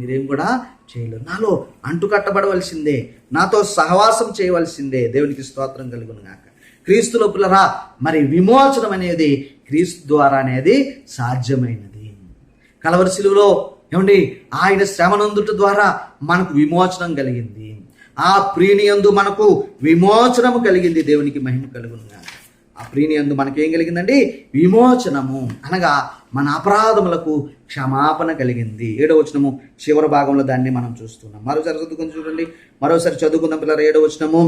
మీరేం కూడా చేయలేరు. నాలో అంటుకట్టబడవలసిందే, నాతో సహవాసం చేయవలసిందే. దేవునికి స్తోత్రం కలుగును గాక. క్రీస్తులో పిల్లరా, మరి విమోచనం అనేది క్రీస్తు ద్వారా అనేది సాధ్యమైనది. కలవరి శిలువలో ఏమండి ఆయన శ్రమనందుట ద్వారా మనకు విమోచనం కలిగింది. ఆ ప్రియుని యందు మనకు విమోచనము కలిగింది. దేవునికి మహిమ కలుగును గాక. ఆ ప్రియుని యందు మనకేం కలిగిందండి? విమోచనము, అనగా మన అపరాధములకు క్షమాపణ కలిగింది. 7వ వచనము చివరి భాగంలో దాన్ని మనం చూస్తున్నాం. మరోసారి చదువుకుందాం పిల్లలు. 7వ వచనము,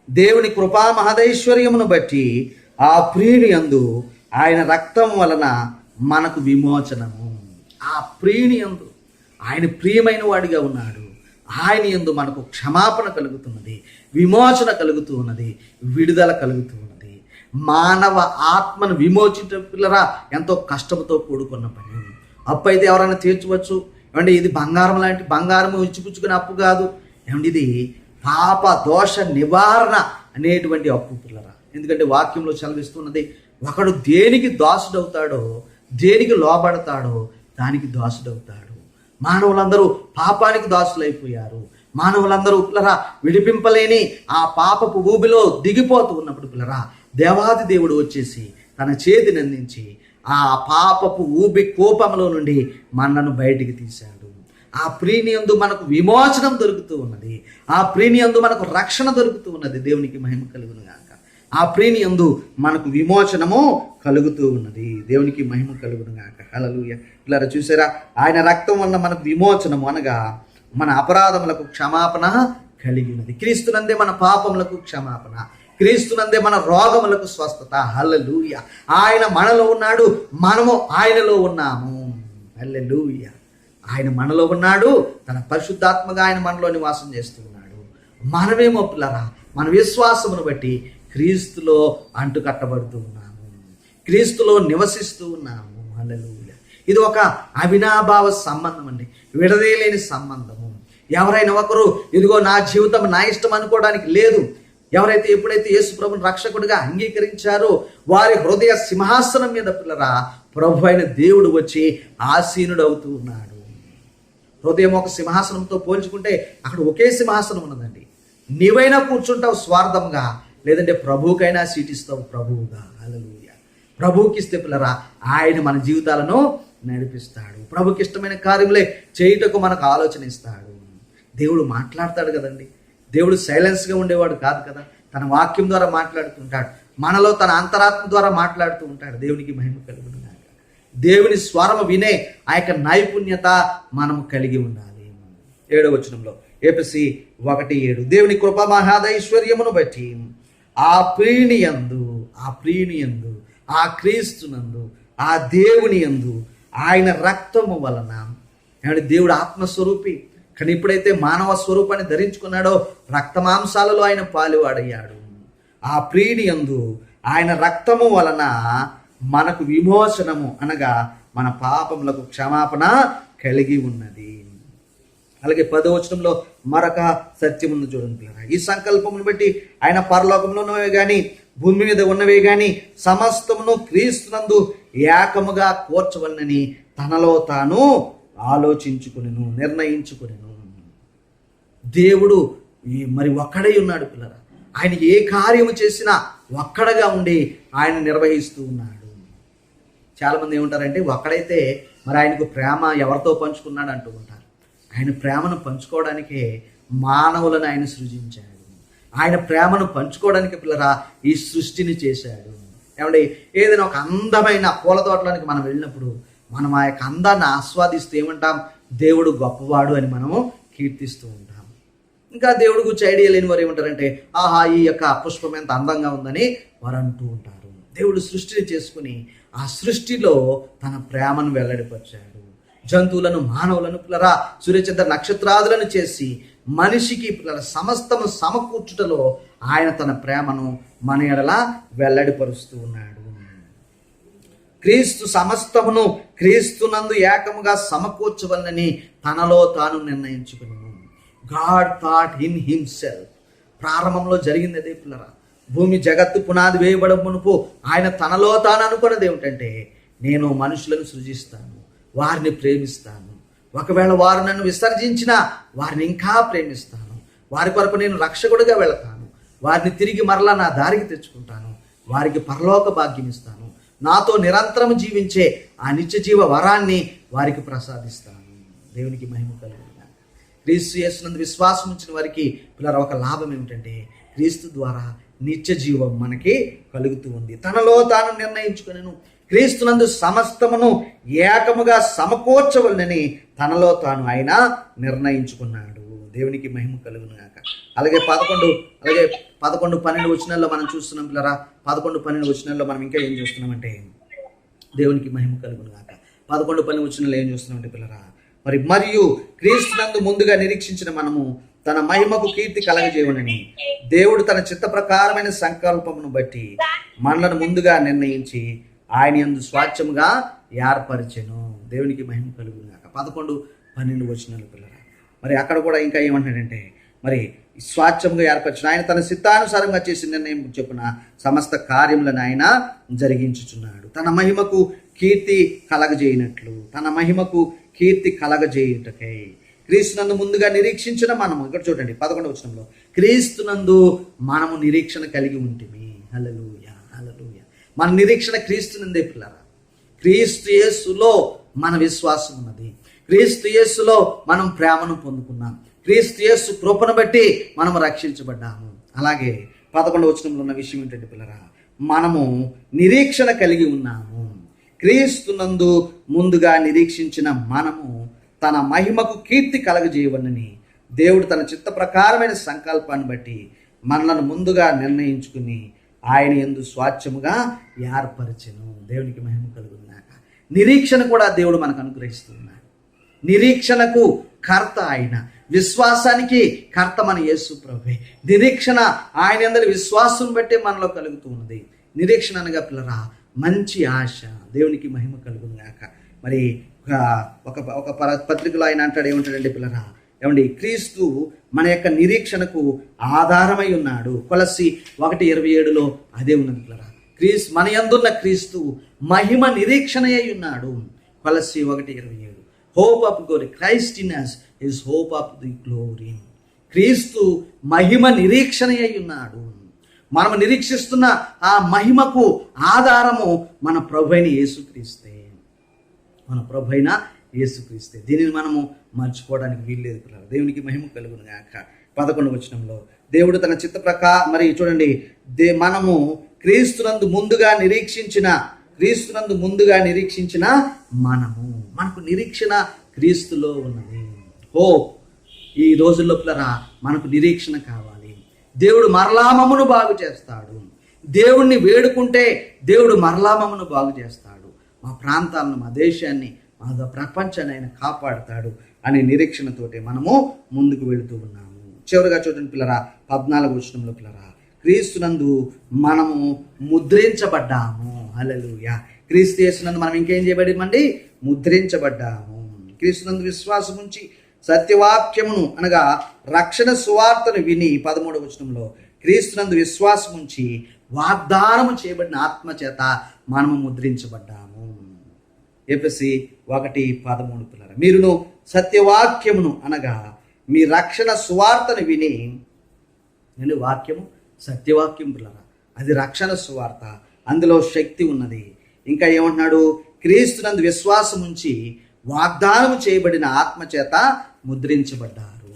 దేవుని కృపా మహదైశ్వర్యమును బట్టి ఆ ప్రియుని యందు ఆయన రక్తం వలన మనకు విమోచనము. ఆ ప్రియుని యందు ఆయన ప్రియమైన వాడిగా ఉన్నాడు. ఆయన యందు మనకు క్షమాపణ కలుగుతున్నది, విమోచన కలుగుతూ ఉన్నది, విడుదల కలుగుతూ ఉన్నది. మానవ ఆత్మను విమోచించే పిల్లరా ఎంతో కష్టంతో కూడుకున్న పని. అప్పు అయితే ఎవరైనా తీర్చవచ్చు. ఏమంటే ఇది బంగారం లాంటి, బంగారము ఇచ్చిపుచ్చుకునే అప్పు కాదు. ఏమంటే ఇది పాప దోష నివారణ అనేటువంటి అప్పు పిల్లరా. ఎందుకంటే వాక్యంలో చదివిస్తున్నది, ఒకడు దేనికి దాసుడవుతాడో, దేనికి లోబడతాడో దానికి దాసుడవుతాడు. మానవులందరూ పాపానికి దాసులైపోయారు. మానవులందరూ పిల్లరా విడిపింపలేని ఆ పాపపు ఊబిలో దిగిపోతూ ఉన్నప్పుడు పిల్లరా దేవాది దేవుడు వచ్చేసి తన చేతిని అందించి ఆ పాపపు ఊబి కోపంలో నుండి మనను బయటికి తీశాడు. ఆ ప్రియుని యందు మనకు విమోచనం దొరుకుతూ ఉన్నది. ఆ ప్రియుని యందు మనకు రక్షణ దొరుకుతూ ఉన్నది. దేవునికి మహిమ కలుగును గాక. ఆ ప్రియుని యందు మనకు విమోచనము కలుగుతూ ఉన్నది. దేవునికి మహిమ కలుగును గాక. హల్లెలూయా. ఇలా చూసారా, ఆయన రక్తం వలన మనకు విమోచనము, అనగా మన అపరాధములకు క్షమాపణ కలిగినది. క్రీస్తునందే మన పాపములకు క్షమాపణ, క్రీస్తునందే మన రోగములకు స్వస్థత. హల్లెలూయా. ఆయన మనలో ఉన్నాడు, మనము ఆయనలో ఉన్నాము. హల్లెలూయా. ఆయన మనలో ఉన్నాడు, తన పరిశుద్ధాత్మగా ఆయన మనలో నివాసం చేస్తూ ఉన్నాడు. మనమేమో పిల్లరా మన విశ్వాసమును బట్టి క్రీస్తులో అంటుకట్టబడుతూ ఉన్నాము, క్రీస్తులో నివసిస్తూ ఉన్నాము. హల్లెలూయా. ఇది ఒక అవినాభావ సంబంధం అండి, విడదీయలేని సంబంధము. ఎవరైనా ఒకరు ఇదిగో నా జీవితం నా ఇష్టం అనుకోవడానికి లేదు. ఎవరైతే ఎప్పుడైతే యేసు ప్రభుని రక్షకుడిగా అంగీకరించారో వారి హృదయ సింహాసనం మీద పిల్లరా ప్రభు అయిన దేవుడు వచ్చి ఆసీనుడు అవుతూ ఉన్నాడు. హృదయం ఒక సింహాసనంతో పోల్చుకుంటే అక్కడ ఒకే సింహాసనం ఉన్నదండి. నీవైనా కూర్చుంటావు స్వార్థంగా, లేదంటే ప్రభువుకైనా సీటిస్తావు ప్రభువుగా. హల్లెలూయా. ప్రభువుకి ఇస్తే పిల్లరా ఆయన మన జీవితాలను నడిపిస్తాడు. ప్రభుకి ఇష్టమైన కార్యములే చేయుటకు మనకు ఆలోచన ఇస్తాడు. దేవుడు మాట్లాడతాడు కదండి. దేవుడు సైలెన్స్గా ఉండేవాడు కాదు కదా. తన వాక్యం ద్వారా మాట్లాడుతుంటాడు, మనలో తన అంతరాత్మ ద్వారా మాట్లాడుతూ ఉంటాడు. దేవునికి మహిమ కలుగును గాక. దేవుని స్వరము వినే ఆ యొక్క నైపుణ్యత మనము కలిగి ఉండాలి. 7వ వచనంలో ఎఫెసీ 1:7 దేవుని కృప మహదైశ్వర్యమును బట్టి ఆ ప్రియుని యందు ఆ క్రీస్తునందు ఆ దేవుని యందు ఆయన రక్తము వలన, ఏమంటే దేవుడు ఆత్మస్వరూపి, కానీ ఎప్పుడైతే మానవ స్వరూపాన్ని ధరించుకున్నాడో రక్తమాంసాలలో ఆయన పాలువాడయ్యాడు. ఆ ప్రియుని యందు ఆయన రక్తము వలన మనకు విమోచనము, అనగా మన పాపములకు క్షమాపణ కలిగి ఉన్నది. అలాగే 10వ వచనంలో మరొక సత్యం ఉంది చూడండి పిల్లరా. ఈ సంకల్పమును బట్టి ఆయన పరలోకంలో ఉన్నవే గాని భూమి మీద ఉన్నవే గాని సమస్తమును క్రీస్తునందు ఏకముగా కూర్చవలనని తనలో తాను ఆలోచించుకునేను, నిర్ణయించుకునేను. దేవుడు మరి ఒక్కడై ఉన్నాడు పిల్లరా. ఆయన ఏ కార్యము చేసినా ఒక్కడగా ఉండి ఆయన నిర్వహిస్తూ ఉన్నాడు. చాలామంది ఏమంటారంటే ఒక్కడైతే మరి ఆయనకు ప్రేమ ఎవరితో పంచుకున్నాడు అంటూ ఉంటారు. ఆయన ప్రేమను పంచుకోవడానికే మానవులను ఆయన సృజించాడు. ఆయన ప్రేమను పంచుకోవడానికి పిల్లరా ఈ సృష్టిని చేశాడు. ఏమంటే ఏదైనా ఒక అందమైన పూల తోటలోనికి మనం వెళ్ళినప్పుడు మనం ఆ యొక్క అందాన్ని ఆస్వాదిస్తూ ఏమంటాం, దేవుడు గొప్పవాడు అని మనము కీర్తిస్తూ ఉంటాం. ఇంకా దేవుడు గురించి ఐడియా లేని వారు ఏమంటారంటే, ఆహా ఈ యొక్క పుష్పం ఎంత అందంగా ఉందని వారు అంటూ ఉంటారు. దేవుడు సృష్టిని చేసుకుని ఆ సృష్టిలో తన ప్రేమను వెల్లడిపరిచాడు. జంతువులను, మానవులను పిల్లరా, సూర్యచంద్ర నక్షత్రాదులను చేసి మనిషికి పిల్లల సమస్తము సమకూర్చుటలో ఆయన తన ప్రేమను మన ఎడల వెల్లడిపరుస్తూ ఉన్నాడు. క్రీస్తు సమస్తమును క్రీస్తునందు ఏకముగా సమకూర్చవలనని తనలో తాను నిర్ణయించుకున్నాను. God thought in himself. ప్రారంభంలో జరిగింది అదే పిల్లరా. భూమి జగత్తు పునాది వేయబడ మునుపు ఆయన తనలో తాను అనుకున్నది ఏమిటంటే, నేను మనుషులను సృజిస్తాను, వారిని ప్రేమిస్తాను, ఒకవేళ వారు నన్ను విసర్జించినా వారిని ఇంకా ప్రేమిస్తాను, వారి కొరకు నేను రక్షకుడిగా వెళతాను, వారిని తిరిగి మరలా నా దారికి తెచ్చుకుంటాను, వారికి పరలోక భాగ్యం ఇస్తాను, నాతో నిరంతరం జీవించే ఆ నిత్య జీవ వరాన్ని వారికి ప్రసాదిస్తాను. దేవునికి మహిమ కలుగును. క్రీస్తు యేసునందు విశ్వాసం ఉంచిన వారికి పిల్లల ఒక లాభం ఏమిటంటే, క్రీస్తు ద్వారా నిత్య జీవం మనకి కలుగుతూ ఉంది. తనలో తాను నిర్ణయించుకునేను క్రీస్తునందు సమస్తమును ఏకముగా సమకూర్చవలనని తనలో తాను ఆయన నిర్ణయించుకున్నాడు. దేవునికి మహిమ కలుగును గాక. అలాగే 11, 12 వచనాల్లో మనం చూస్తున్నాం పిల్లరా. 11, 12 వచనాల్లో మనం ఇంకా ఏం చూస్తున్నామంటే, దేవునికి మహిమ కలుగును గాక. 11, 12 వచనాల్లో ఏం చూస్తున్నామంటే పిల్లరా, మరియు క్రీస్తునందు ముందుగా నిరీక్షించిన మనము తన మహిమకు కీర్తి కలగజేయవనని దేవుడు తన చిత్త ప్రకారమైన సంకల్పమును బట్టి మనలను ముందుగా నిర్ణయించి ఆయన యందు స్వాచ్ఛముగా ఏర్పరిచెను. దేవునికి మహిమ కలుగును గాక. 11, 12 వచనాలు పిల్లరా. మరి అక్కడ కూడా ఇంకా ఏమంటాడంటే, మరి స్వాచ్ఛముగా ఏర్పరిచిన ఆయన తన చిత్తానుసారంగా చేసిన నిర్ణయం చెప్పున సమస్త కార్యములను ఆయన జరిగించుచున్నాడు. తన మహిమకు కీర్తి కలగజేయనట్లు, తన మహిమకు కీర్తి కలగజేయుటకై క్రీస్తునందు ముందుగా నిరీక్షించిన మనము, ఇక్కడ చూడండి 11వ వచనంలో, క్రీస్తునందు మనము నిరీక్షణ కలిగి ఉంటిమి. హల్లెలూయా, హల్లెలూయా. మన నిరీక్షణ క్రీస్తునందే పిల్లరా. క్రీస్తు యేసులో మన విశ్వాసం ఉన్నది. క్రీస్తు యేసులో మనం ప్రేమను పొందుకున్నాం. క్రీస్తు యేసు కృపను బట్టి మనము రక్షించబడ్డాము. అలాగే 11వ వచనంలో ఉన్న విషయం ఏంటంటే పిల్లరా, మనము నిరీక్షణ కలిగి ఉన్నాము. క్రీస్తునందు ముందుగా నిరీక్షించిన మనము తన మహిమకు కీర్తి కలగజేయవనని దేవుడు తన చిత్త ప్రకారమైన సంకల్పాన్ని బట్టి మనలను ముందుగా నిర్ణయించుకుని ఆయన యందు స్వాచ్ఛముగా ఏర్పరిచెను. దేవునికి మహిమ కలుగుగాక. నిరీక్షణ కూడా దేవుడు మనకు అనుగ్రహిస్తున్నాడు. నిరీక్షణకు కర్త ఆయన, విశ్వాసానికి కర్త మన యేసు ప్రభువే. నిరీక్షణ ఆయన యందలి విశ్వాసం బట్టి మనలో కలుగుతూ ఉన్నది. నిరీక్షణ అనగా పిల్లరా మంచి ఆశ. దేవునికి మహిమ కలుగుగాక. మరి ఒక పత్రికలో ఆయన అంటాడు, ఏమంటాడంటే పిల్లరా, ఏమండి, క్రీస్తు మన యొక్క నిరీక్షణకు ఆధారమై ఉన్నాడు. కొలస్సీ 1:27లో అదే ఉన్నది పిల్లరా. మన యందున్న క్రీస్తు మహిమ నిరీక్షణ అయి ఉన్నాడు. కొలస్సీ 1:27. Hope of glory, Christ in us is hope of the glory. క్రీస్తు మహిమ నిరీక్షణ అయి ఉన్నాడు. మనం నిరీక్షిస్తున్న ఆ మహిమకు ఆధారము మన ప్రభువైన యేసుక్రీస్తే. మన ప్రభువైన యేసుక్రీస్తే. దీనిని మనము మర్చిపోవడానికి వీల్లేదు పిల్లలు. దేవునికి మహిమ కలుగును గాక. 11వ వచనంలో దేవుడు తన చిత్త మరి చూడండి, మనము క్రీస్తునందు ముందుగా నిరీక్షించిన మనకు నిరీక్షణ క్రీస్తులో ఉన్నది. హోప్. ఈ రోజుల్లో పిల్లరా మనకు నిరీక్షణ కావాలి. దేవుడు మరలా మమ్మను బాగు చేస్తాడు. దేవుణ్ణి వేడుకుంటే దేవుడు మరలా మమ్మను బాగు చేస్తాడు. మా ప్రాంతాలను, మా దేశాన్ని, మా ప్రపంచాన్ని ఆయన కాపాడుతాడు అనే నిరీక్షణతోటి మనము ముందుకు వెళుతూ ఉన్నాము. చివరిగా చూడండి పిల్లరా, 14వ వచనంలో పిల్లరా, క్రీస్తునందు మనము ముద్రించబడ్డాము. హల్లెలూయా. క్రీస్తు యేసునందు మనం ఇంకేం చేయబడిమండి? ముద్రించబడ్డాము. క్రీస్తునందు విశ్వాసం ఉంచి సత్యవాక్యమును అనగా రక్షణ సువార్తను విని 13వ వచనంలో క్రీస్తునందు విశ్వాసం ఉంచి వాగ్దానము చేయబడిన ఆత్మ చేత మనము ముద్రించబడ్డాము. ఎఫెసీ 1:13 పిల్లరా, మీరును సత్యవాక్యమును అనగా మీ రక్షణ సువార్తను విని, నేను వాక్యము సత్యవాక్యం పిల్లరా, అది రక్షణ సువార్త, అందులో శక్తి ఉన్నది. ఇంకా ఏమంటున్నాడు? క్రీస్తునందు విశ్వాసం ఉంచి వాగ్దానము చేయబడిన ఆత్మ చేత ముద్రించబడ్డారు.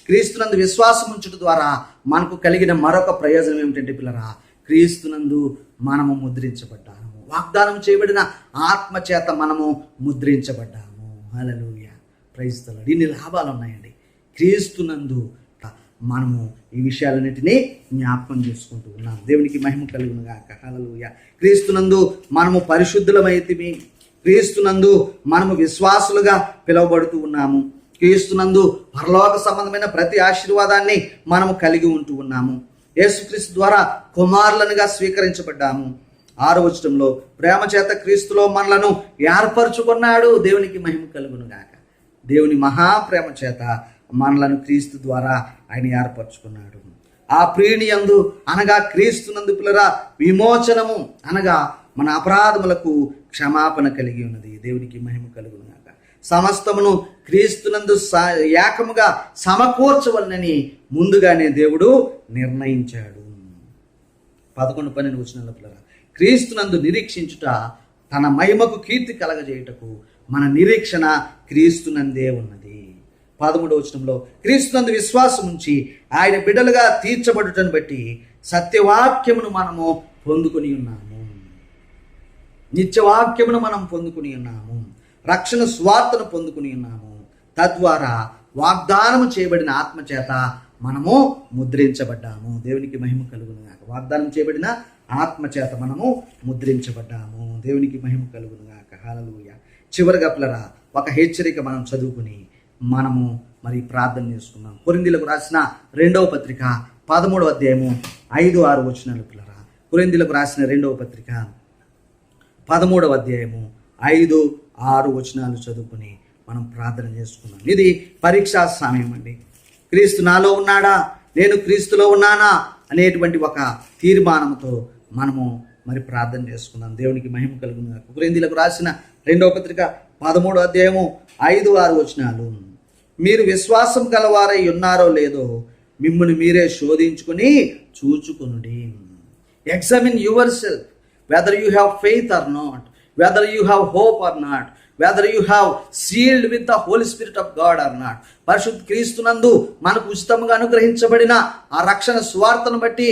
క్రీస్తునందు విశ్వాసం ఉంచడం ద్వారా మనకు కలిగిన మరొక ప్రయోజనం ఏమిటంటే పిల్లరా, క్రీస్తునందు మనము ముద్రించబడ్డాము. వాగ్దానం చేయబడిన ఆత్మ చేత మనము ముద్రించబడ్డాము. హల్లెలూయా, ప్రైజ్ ది లార్డ్. ఇన్ని లాభాలు ఉన్నాయండి. క్రీస్తునందు మనము ఈ విషయాలన్నిటినీ జ్ఞాపకం చేసుకుంటూ ఉన్నాం. దేవునికి మహిమ కలుగును గాక. హల్లెలూయా. క్రీస్తునందు మనము పరిశుద్ధులమైతిమి. క్రీస్తునందు మనము విశ్వాసులుగా పిలువబడుతూ ఉన్నాము. క్రీస్తునందు పరలోక సంబంధమైన ప్రతి ఆశీర్వాదాన్ని మనము కలిగి ఉంటూ ఉన్నాము. యేసుక్రీస్తు ద్వారా కుమారులనుగా స్వీకరించబడ్డాము. 6వ వచనంలో ప్రేమ చేత క్రీస్తులో మనలను ఏర్పరచుకున్నాడు. దేవునికి మహిమ కలుగును గాక. దేవుని మహాప్రేమ చేత మనలను క్రీస్తు ద్వారా ఆయన ఏర్పరచుకున్నాడు. ఆ ప్రియుని యందు అనగా క్రీస్తునందు పిల్లరా విమోచనము అనగా మన అపరాధములకు క్షమాపణ కలిగి ఉన్నది. దేవునికి మహిమ కలుగును గాక. సమస్తమును క్రీస్తునందు ఏకముగా సమకూర్చవలనని ముందుగానే దేవుడు నిర్ణయించాడు. 11-12 వచనాల పిల్లరా, క్రీస్తునందు నిరీక్షించుట తన మహిమకు కీర్తి కలగజేయుటకు మన నిరీక్షణ క్రీస్తునందే ఉన్నది. 13వ వచనంలో క్రీస్తునందు విశ్వాసం ఉంచి ఆయన బిడ్డలుగా తీర్చబడుటను బట్టి సత్యవాక్యమును మనము పొందుకుని ఉన్నాము. నిత్యవాక్యమును మనం పొందుకుని ఉన్నాము. రక్షణ స్వార్థను పొందుకుని ఉన్నాము. తద్వారా వాగ్దానము చేయబడిన ఆత్మ చేత మనము ముద్రించబడ్డాము. దేవునికి మహిమ కలుగును గాక. వాగ్దానం చేయబడిన ఆత్మ చేత మనము ముద్రించబడ్డాము. దేవునికి మహిమ కలుగును గాక. హల్లెలూయా. చివరిగా పిల్లరా, ఒక హెచ్చరిక మనం చదువుకుని మనము మరి ప్రార్థన చేసుకున్నాం. కొరింథీయులకు రాసిన 2వ పత్రిక 13వ అధ్యాయము 5-6 వచనాలు పిల్లరా. కొరింథీయులకు రాసిన 2వ పత్రిక 13వ అధ్యాయము 5-6 వచనాలు చదువుకుని మనం ప్రార్థన చేసుకున్నాం. ఇది పరీక్షా సమయం అండి. క్రీస్తు నాలో ఉన్నాడా, నేను క్రీస్తులో ఉన్నానా అనేటువంటి ఒక తీర్మానంతో మనము మరి ప్రార్థన చేసుకుందాం. దేవునికి మహిమ కలుగును గాక. కొరింథీయులకు రాసిన 2వ పత్రిక 13వ అధ్యాయము 5-6 వచనాలు. మీరు విశ్వాసం గలవారై ఉన్నారో లేదో మిమ్మును మీరే శోధించుకుని చూచుకొనుడి. Examine your self whether you have faith or not, whether you have hope or not, whether you have sealed with the Holy Spirit of God or not. పరిశుద్ధ క్రీస్తునందు మనకు ఉచితంగా అనుగ్రహించబడిన ఆ రక్షణ సువార్తను బట్టి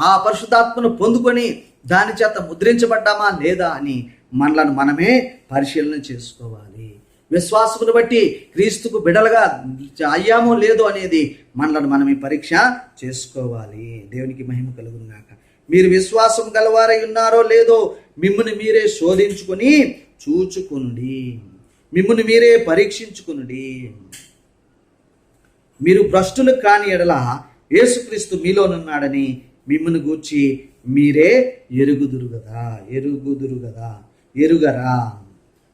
ఆ పరిశుద్ధాత్మను పొందుకొని దాని చేత ముద్రించబడ్డామా లేదా అని మనలను మనమే పరిశీలన చేసుకోవాలి. విశ్వాసమును బట్టి క్రీస్తుకు బిడలుగా అయ్యామో లేదో అనేది మనలను మనమే పరీక్ష చేసుకోవాలి. దేవునికి మహిమ కలుగును గాక. మీరు విశ్వాసం గలవారై ఉన్నారో లేదో మిమ్ముని మీరే శోధించుకొని చూచుకొనుడి, మిమ్ముని మీరే పరీక్షించుకొనుడి. మీరు భ్రష్టులు కాని ఎడల యేసుక్రీస్తు మీలోనున్నాడని మిమ్ముని గూర్చి మీరే ఎరుగుదురు కదా. ఎరుగరా?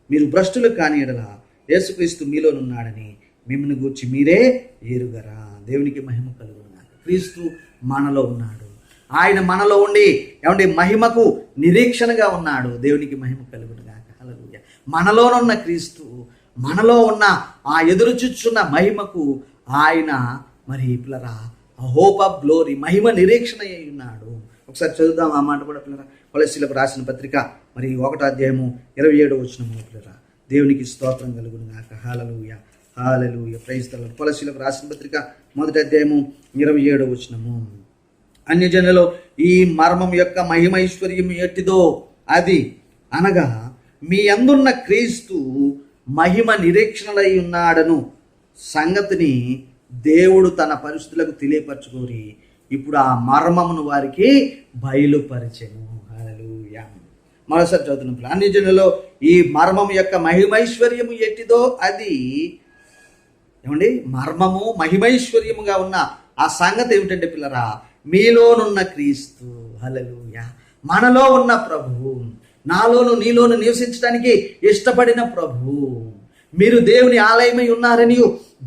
మీరు భ్రష్టులు కాని ఎడల యేసుక్రీస్తు మీలోనున్నాడని మిమ్ముని గూర్చి మీరే ఎరుగరా? దేవునికి మహిమ కలుగును గాక. క్రీస్తు మనలో ఉన్నాడు. ఆయన మనలో ఉండి ఏమంటే మహిమకు నిరీక్షణగా ఉన్నాడు. దేవునికి మహిమ కలుగును గాక. హల్లెలూయా. మనలోనున్న క్రీస్తు, మనలో ఉన్న ఆ ఎదురు చూచున్న మహిమకు ఆయన మరి పిల్లరా హోప్ ఆఫ్ గ్లోరీ, మహిమ నిరీక్షణ అయి ఉన్నాడు. ఒకసారి చదువుదాం ఆ మాట కూడా పిల్లరా. కొలస్సీలకు రాసిన పత్రిక మరి 1వ అధ్యాయము 27వ వచనము పిల్లరా. దేవునికి స్తోత్రం కలుగును గాక. హల్లెలూయా, హల్లెలూయా, ప్రైజ్ ది లార్డ్. కొలస్సీలకు రాసిన పత్రిక 1వ అధ్యాయము 27వ వచనము. అన్యజనులలో ఈ మర్మం యొక్క మహిమైశ్వర్యం ఎట్టిదో అది అనగా మీ అందున్న క్రీస్తు మహిమ నిరీక్షణలై ఉన్నాడను సంగతిని దేవుడు తన పరిశుద్ధులకు తెలియపరచుకోరి ఇప్పుడు ఆ మర్మమును వారికి బయలుపరిచెను. హల్లెలూయా. మరోసారి చదువుతున్నాం. అన్ని జనులలో ఈ మర్మము యొక్క మహిమైశ్వర్యము ఎట్టిదో అది ఏమండి, మర్మము మహిమైశ్వర్యముగా ఉన్న ఆ సంగతి ఏమిటంటే పిల్లరా, మీలోనున్న క్రీస్తు. హల్లెలూయా. మనలో ఉన్న ప్రభువు, నాలోను నీలోను నివసించడానికి ఇష్టపడిన ప్రభువు. మీరు దేవుని ఆలయమై ఉన్నారని,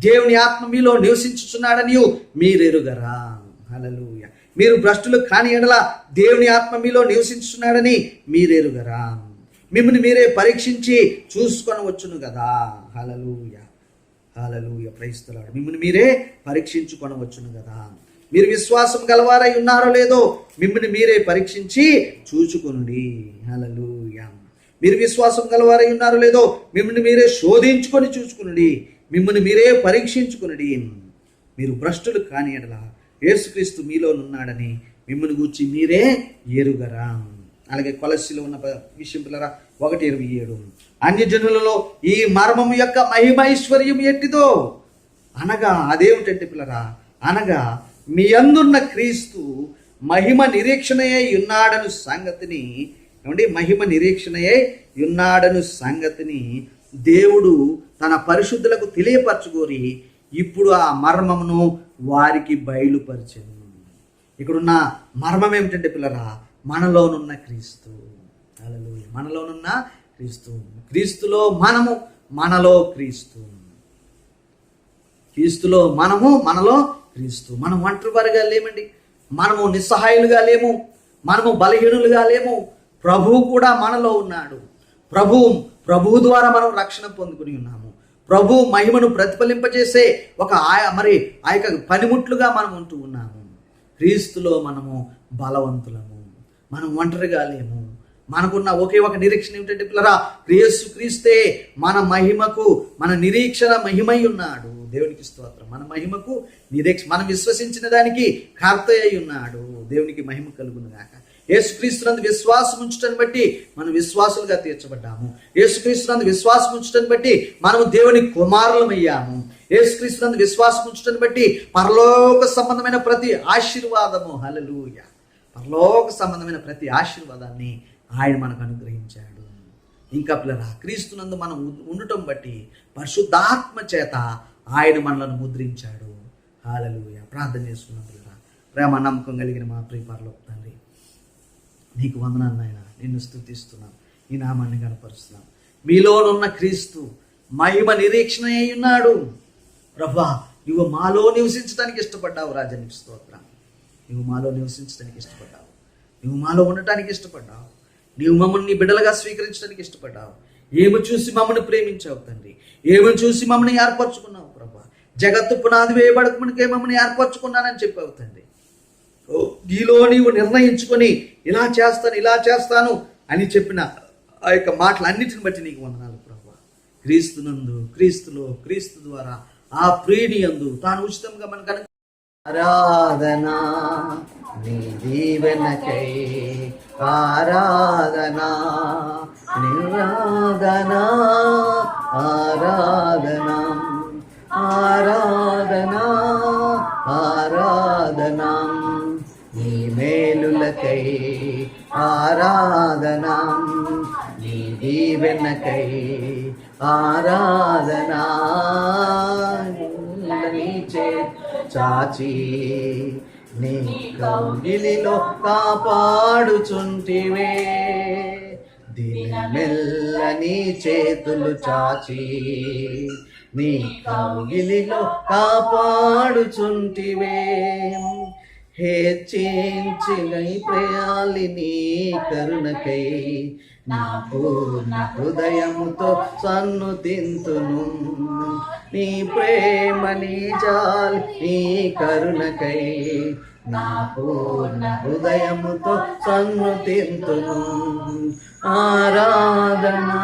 దేవుని ఆత్మ మీలో నివసించుచున్నాడని మీరెరుగరా. హల్లెలూయా. మీరు భ్రష్టులు కాని ఎడల దేవుని ఆత్మ మీలో నివసించుచున్నాడని మీరెరుగరా. మిమ్మల్ని మీరే పరీక్షించి చూసుకొని వచ్చును కదా. హల్లెలూయా. హల్లెలూయా. Praise the lord. మిమ్మల్ని మీరే పరీక్షించుకొనవచ్చును కదా. మీరు విశ్వాసం గలవారై ఉన్నారో లేదో మిమ్మల్ని మీరే పరీక్షించి చూచుకొనుడి. హల్లెలూయా. మీరు విశ్వాసం గలవారై ఉన్నారో లేదో మిమ్మల్ని మీరే శోధించుకొని చూచుకొనుడి. మిమ్మల్ని మీరే పరీక్షించుకొనుడి. మీరు భ్రష్టులు కాని ఎడల యేసుక్రీస్తు మీలోనున్నాడని మిమ్మల్ని గూర్చి మీరే ఎరుగరా. అలాగే కొలస్సీలో ఉన్న విషయం పిల్లరా 1:27, అన్యజనులలో ఈ మర్మము యొక్క మహిమైశ్వర్యం ఎట్టిదో అనగా అదేమిటంటే పిల్లరా, అనగా మీ అందున్న క్రీస్తు మహిమ నిరీక్షణయే ఉన్నాడను సంగతిని, ఏమండి, మహిమ నిరీక్షణయే ఉన్నాడను సంగతిని దేవుడు తన పరిశుద్ధులకు తెలియపరచుకోరి ఇప్పుడు ఆ మర్మమును వారికి బయలుపరిచెను. ఇక్కడున్న మర్మం ఏమిటంటే పిల్లరా, మనలోనున్న క్రీస్తు. హల్లెలూయా. మనలోనున్న క్రీస్తు. క్రీస్తులో మనము, మనలో క్రీస్తు. క్రీస్తులో మనము, మనలో క్రీస్తు. మనం ఒంటరివారుగా లేమండి. మనము నిస్సహాయులుగా లేము. మనము బలహీనులుగా లేము. ప్రభువు కూడా మనలో ఉన్నాడు. ప్రభువు ద్వారా మనం రక్షణ పొందుకుని ఉన్నాము. ప్రభు మహిమను ప్రతిఫలింపజేసే ఆ యొక్క పనిముట్లుగా మనం ఉంటూ ఉన్నాము. క్రీస్తులో మనము బలవంతులము. మనం ఒంటరిగా లేము. మనకున్న ఒకే ఒక నిరీక్షణ ఏమిటంటే పిల్లరా, యేసుక్రీస్తే మన మహిమకు, మన నిరీక్షణ మహిమై ఉన్నాడు. దేవునికి స్తోత్రం. మన మహిమకు మనం విశ్వసించిన దానికి కర్త అయి ఉన్నాడు. దేవునికి మహిమ కలుగును గాక. యేసుక్రీస్తునందు విశ్వాసం ఉంచటాన్ని బట్టి మనం విశ్వాసులుగా తీర్చబడ్డాము. యేసుక్రీస్తునందు విశ్వాసం ఉంచటాన్ని బట్టి మనము దేవుని కుమారులమయ్యాము. యేసుక్రీస్తునందు విశ్వాసం ఉంచటాన్ని బట్టి పరలోక సంబంధమైన ప్రతి ఆశీర్వాదము, హల్లెలూయా, పరలోక సంబంధమైన ప్రతి ఆశీర్వాదాన్ని ఆయన మనకు అనుగ్రహించాడు. ఇంకా పిల్లరా, క్రీస్తునందు మనం ఉండటం బట్టి పరిశుద్ధాత్మ చేత ఆయన మనలను ముద్రించాడు. హల్లెలూయా. ప్రార్థన చేసుకున్నాం పిల్లరా. ప్రేమ నమ్మకం కలిగిన మా ప్రియ పరలోక తండ్రి, నీకు వందనాలు నాయన. నిన్ను స్తుతిస్తున్నాం, నీ నామాన్ని కనపరుస్తున్నాం. మీలోనున్న క్రీస్తు మహిమ నిరీక్షణ అయి ఉన్నాడు. ప్రభువా, నువ్వు మాలో నివసించడానికి ఇష్టపడ్డావు రాజా. నీకు స్తోత్రం. నువ్వు మాలో నివసించడానికి ఇష్టపడ్డావు. నువ్వు మాలో ఉండటానికి ఇష్టపడ్డావు. నీవు మమ్మల్ని నీ బిడ్డలుగా స్వీకరించడానికి ఇష్టపడ్డావు. ఏమి చూసి మమ్మల్ని ప్రేమించావు తండ్రి. ఏమి చూసి మమ్మల్ని ఏర్పరచుకున్నావు ప్రభా. జగత్తు పునాది వేయబడక మునికే మమ్మల్ని ఏర్పరచుకున్నానని చెప్పావు తండ్రి. నీలో నీవు నిర్ణయించుకొని ఇలా చేస్తాను అని చెప్పిన ఆ యొక్క మాటలన్నిటిని బట్టి నీకు వందనాలు ప్రభా. క్రీస్తు ద్వారా ఆ ప్రియుని యందు తాను ఉచితంగా మనకు ఆరాధనా నీ దీవెనకై, ఆరాధనా నిరాధనా, ఆరాధనా ఆరాధనా ఆరాధనా నీ మేలులకై, ఆరాధనా నీ దీవెనకై, ఆరాధనా చాచి నీ కౌగిలిలో కాపాడుచుంటివే. దినమెల్ల నీ చేతులు చాచి నీ కౌగిలిలో కాపాడుచుంటివే. హెచ్చించిన ప్రేయాలి నీ కరుణకై, నా పూర్ణ హృదయముతో సన్నుతింతును. నీ ప్రేమ నీ జాలి నీ కరుణకై, నా పూర్ణ హృదయముతో సన్నుతింతును. ఆరాధనా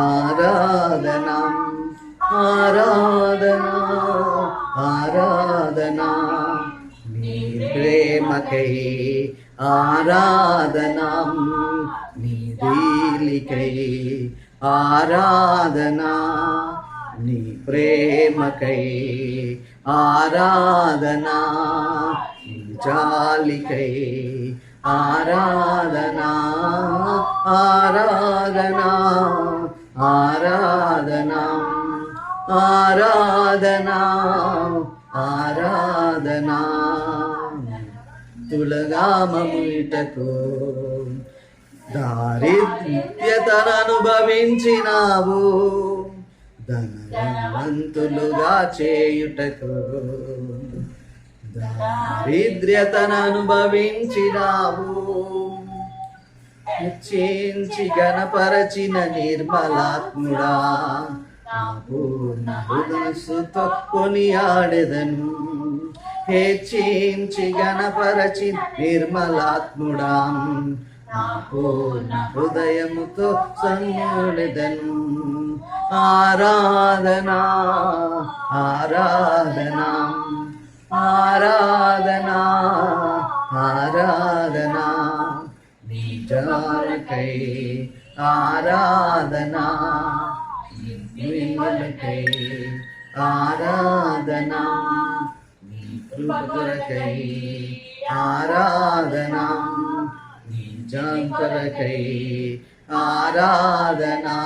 ఆరాధనా ఆరాధనా ఆరాధనా నీ ప్రేమకై, ఆరాధనా నీ దీలికై, ఆరాధనా నీ ప్రేమకై, ఆరాధనా నీ జాలికై ఆరాధనా ఆరాధనా ఆరాధనా ఆరాధనా ఆరాధనా తులగామముటకు దారిద్ర్యతను అనుభవించినావు, ధనవంతులుగా చేయుటకు దారిద్ర్యతను అనుభవించినావు. హెచ్చించి గణపరచిన నిర్మలాత్ముడా, నా పూర్ణ హృదయసుతో కొనియాడెదను. హెచ్చించి గణపరచిన నిర్మలాత్ముడా, నా పూర్ణ హృదయముతో సన్నుడెదను. ఆరాధనా ఆరాధనా ఆరాధనా ఆరాధనా నిజాలకై ఆరాధనా నిర్మలకై ఆరాధనా నీ కృపకై ఆరాధనా నిజాంతరకై ఆరాధనా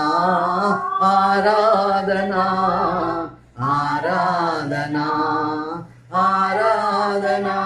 ఆరాధనా ఆరాధనా ఆరాధనా